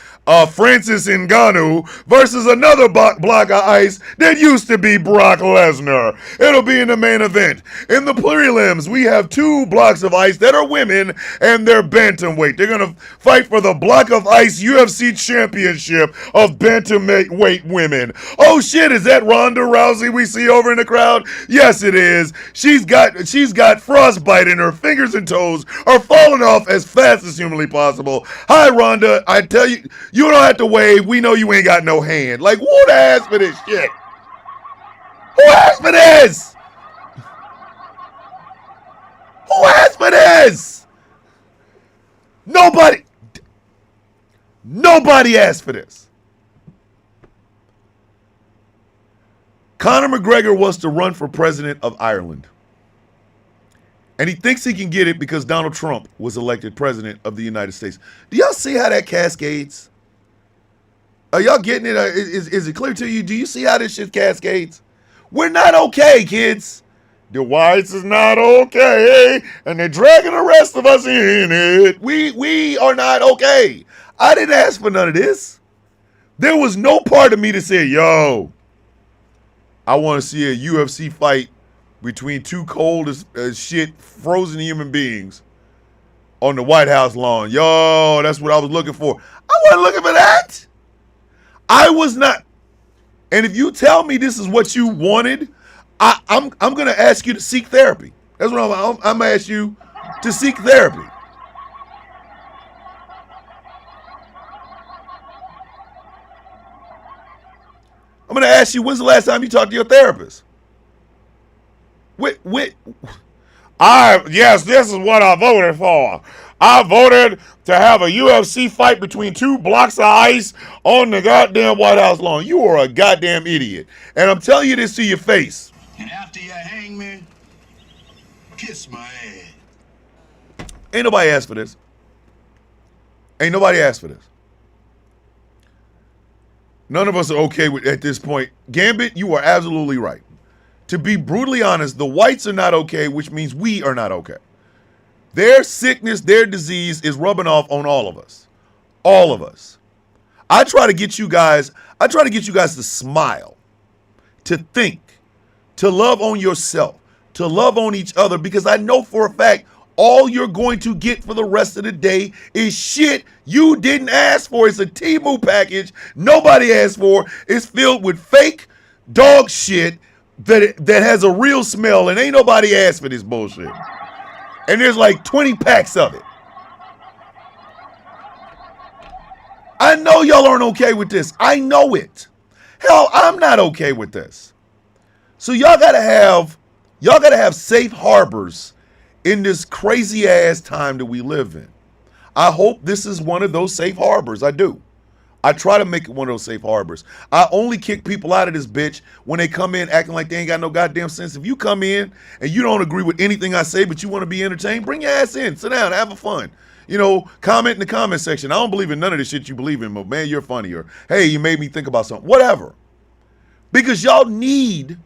Francis Ngannou versus another block of ice that used to be Brock Lesnar. It'll be in the main event. In the prelims, we have two blocks of ice that are women, and they're bantamweight. They're going to fight for the block of ice UFC championship of bantamweight women. Oh shit, is that Ronda Rousey we see over in the crowd? Yes, it is. She's got frostbite in her fingers and toes are falling off as fast as humanly possible. Hi, Ronda. I tell you, you don't have to wave. We know you ain't got no hand. Like, who asked for this shit? Who asked for this? Who asked for this? Nobody asked for this. Conor McGregor wants to run for president of Ireland. And he thinks he can get it because Donald Trump was elected president of the United States. Do y'all see how that cascades? Are y'all getting it? Is it clear to you? Do you see how this shit cascades? We're not okay, kids. The whites is not okay, and they're dragging the rest of us in it. We are not okay. I didn't ask for none of this. There was no part of me that said, yo, I want to see a UFC fight between two cold as shit frozen human beings on the White House lawn. Yo, that's what I was looking for. I wasn't looking for that. I was not. And if you tell me this is what you wanted, I'm going to ask you to seek therapy. That's what I'm going to ask you to seek therapy. I'm going to ask you, when's the last time you talked to your therapist? Yes, this is what I voted for. I voted to have a UFC fight between two blocks of ice on the goddamn White House lawn. You are a goddamn idiot. And I'm telling you this to your face. And after you hang me, kiss my ass. Ain't nobody asked for this. Ain't nobody asked for this. None of us are okay with at this point. Gambit, you are absolutely right. To be brutally honest, the whites are not okay, which means we are not okay. Their sickness, their disease is rubbing off on all of us. All of us. I try to get you guys to smile, to think, to love on yourself, to love on each other, because I know for a fact all you're going to get for the rest of the day is shit you didn't ask for. It's a Temu package nobody asked for. It's filled with fake dog shit that has a real smell, and ain't nobody asked for this bullshit. And there's like 20 packs of it. I know y'all aren't okay with this. I know it. Hell, I'm not okay with this. So y'all gotta have safe harbors in this crazy ass time that we live in. I hope this is one of those safe harbors. I do. I try to make it one of those safe harbors. I only kick people out of this bitch when they come in acting like they ain't got no goddamn sense. If you come in and you don't agree with anything I say, but you want to be entertained, bring your ass in. Sit down, have a fun. You know, comment in the comment section. I don't believe in none of the shit you believe in, but man, you're funny. Or, hey, you made me think about something. Whatever. Because y'all need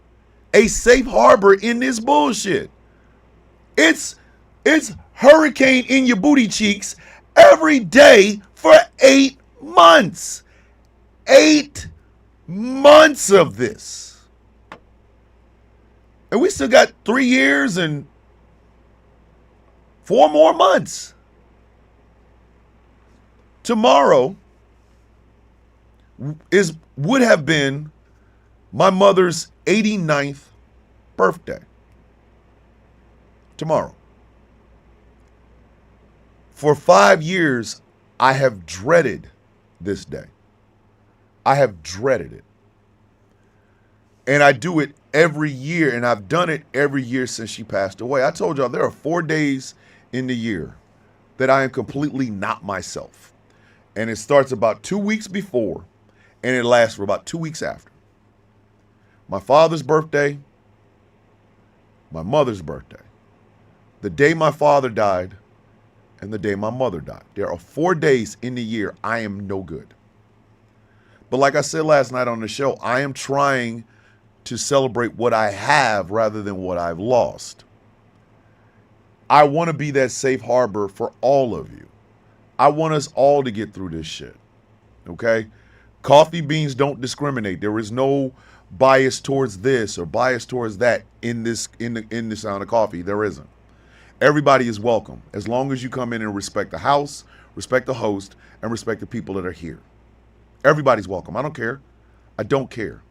a safe harbor in this bullshit. It's hurricane in your booty cheeks every day for 8 months. 8 months of this. And we still got 3 years and 4 more months. Tomorrow would have been my mother's 89th birthday. Tomorrow. For 5 years, I have dreaded this day. I have dreaded it. And I do it every year, and I've done it every year since she passed away. I told y'all there are 4 days in the year that I am completely not myself. And it starts about 2 weeks before, and it lasts for about 2 weeks after. My father's birthday, my mother's birthday, the day my father died, and the day my mother died. There are 4 days in the year I am no good. But like I said last night on the show, I am trying to celebrate what I have rather than what I've lost. I want to be that safe harbor for all of you. I want us all to get through this shit. Okay? Coffee beans don't discriminate. There is no bias towards this or bias towards that in this Sound of Coffee. There isn't. Everybody is welcome as long as you come in and respect the house, respect the host, and respect the people that are here. Everybody's welcome. I don't care. I don't care.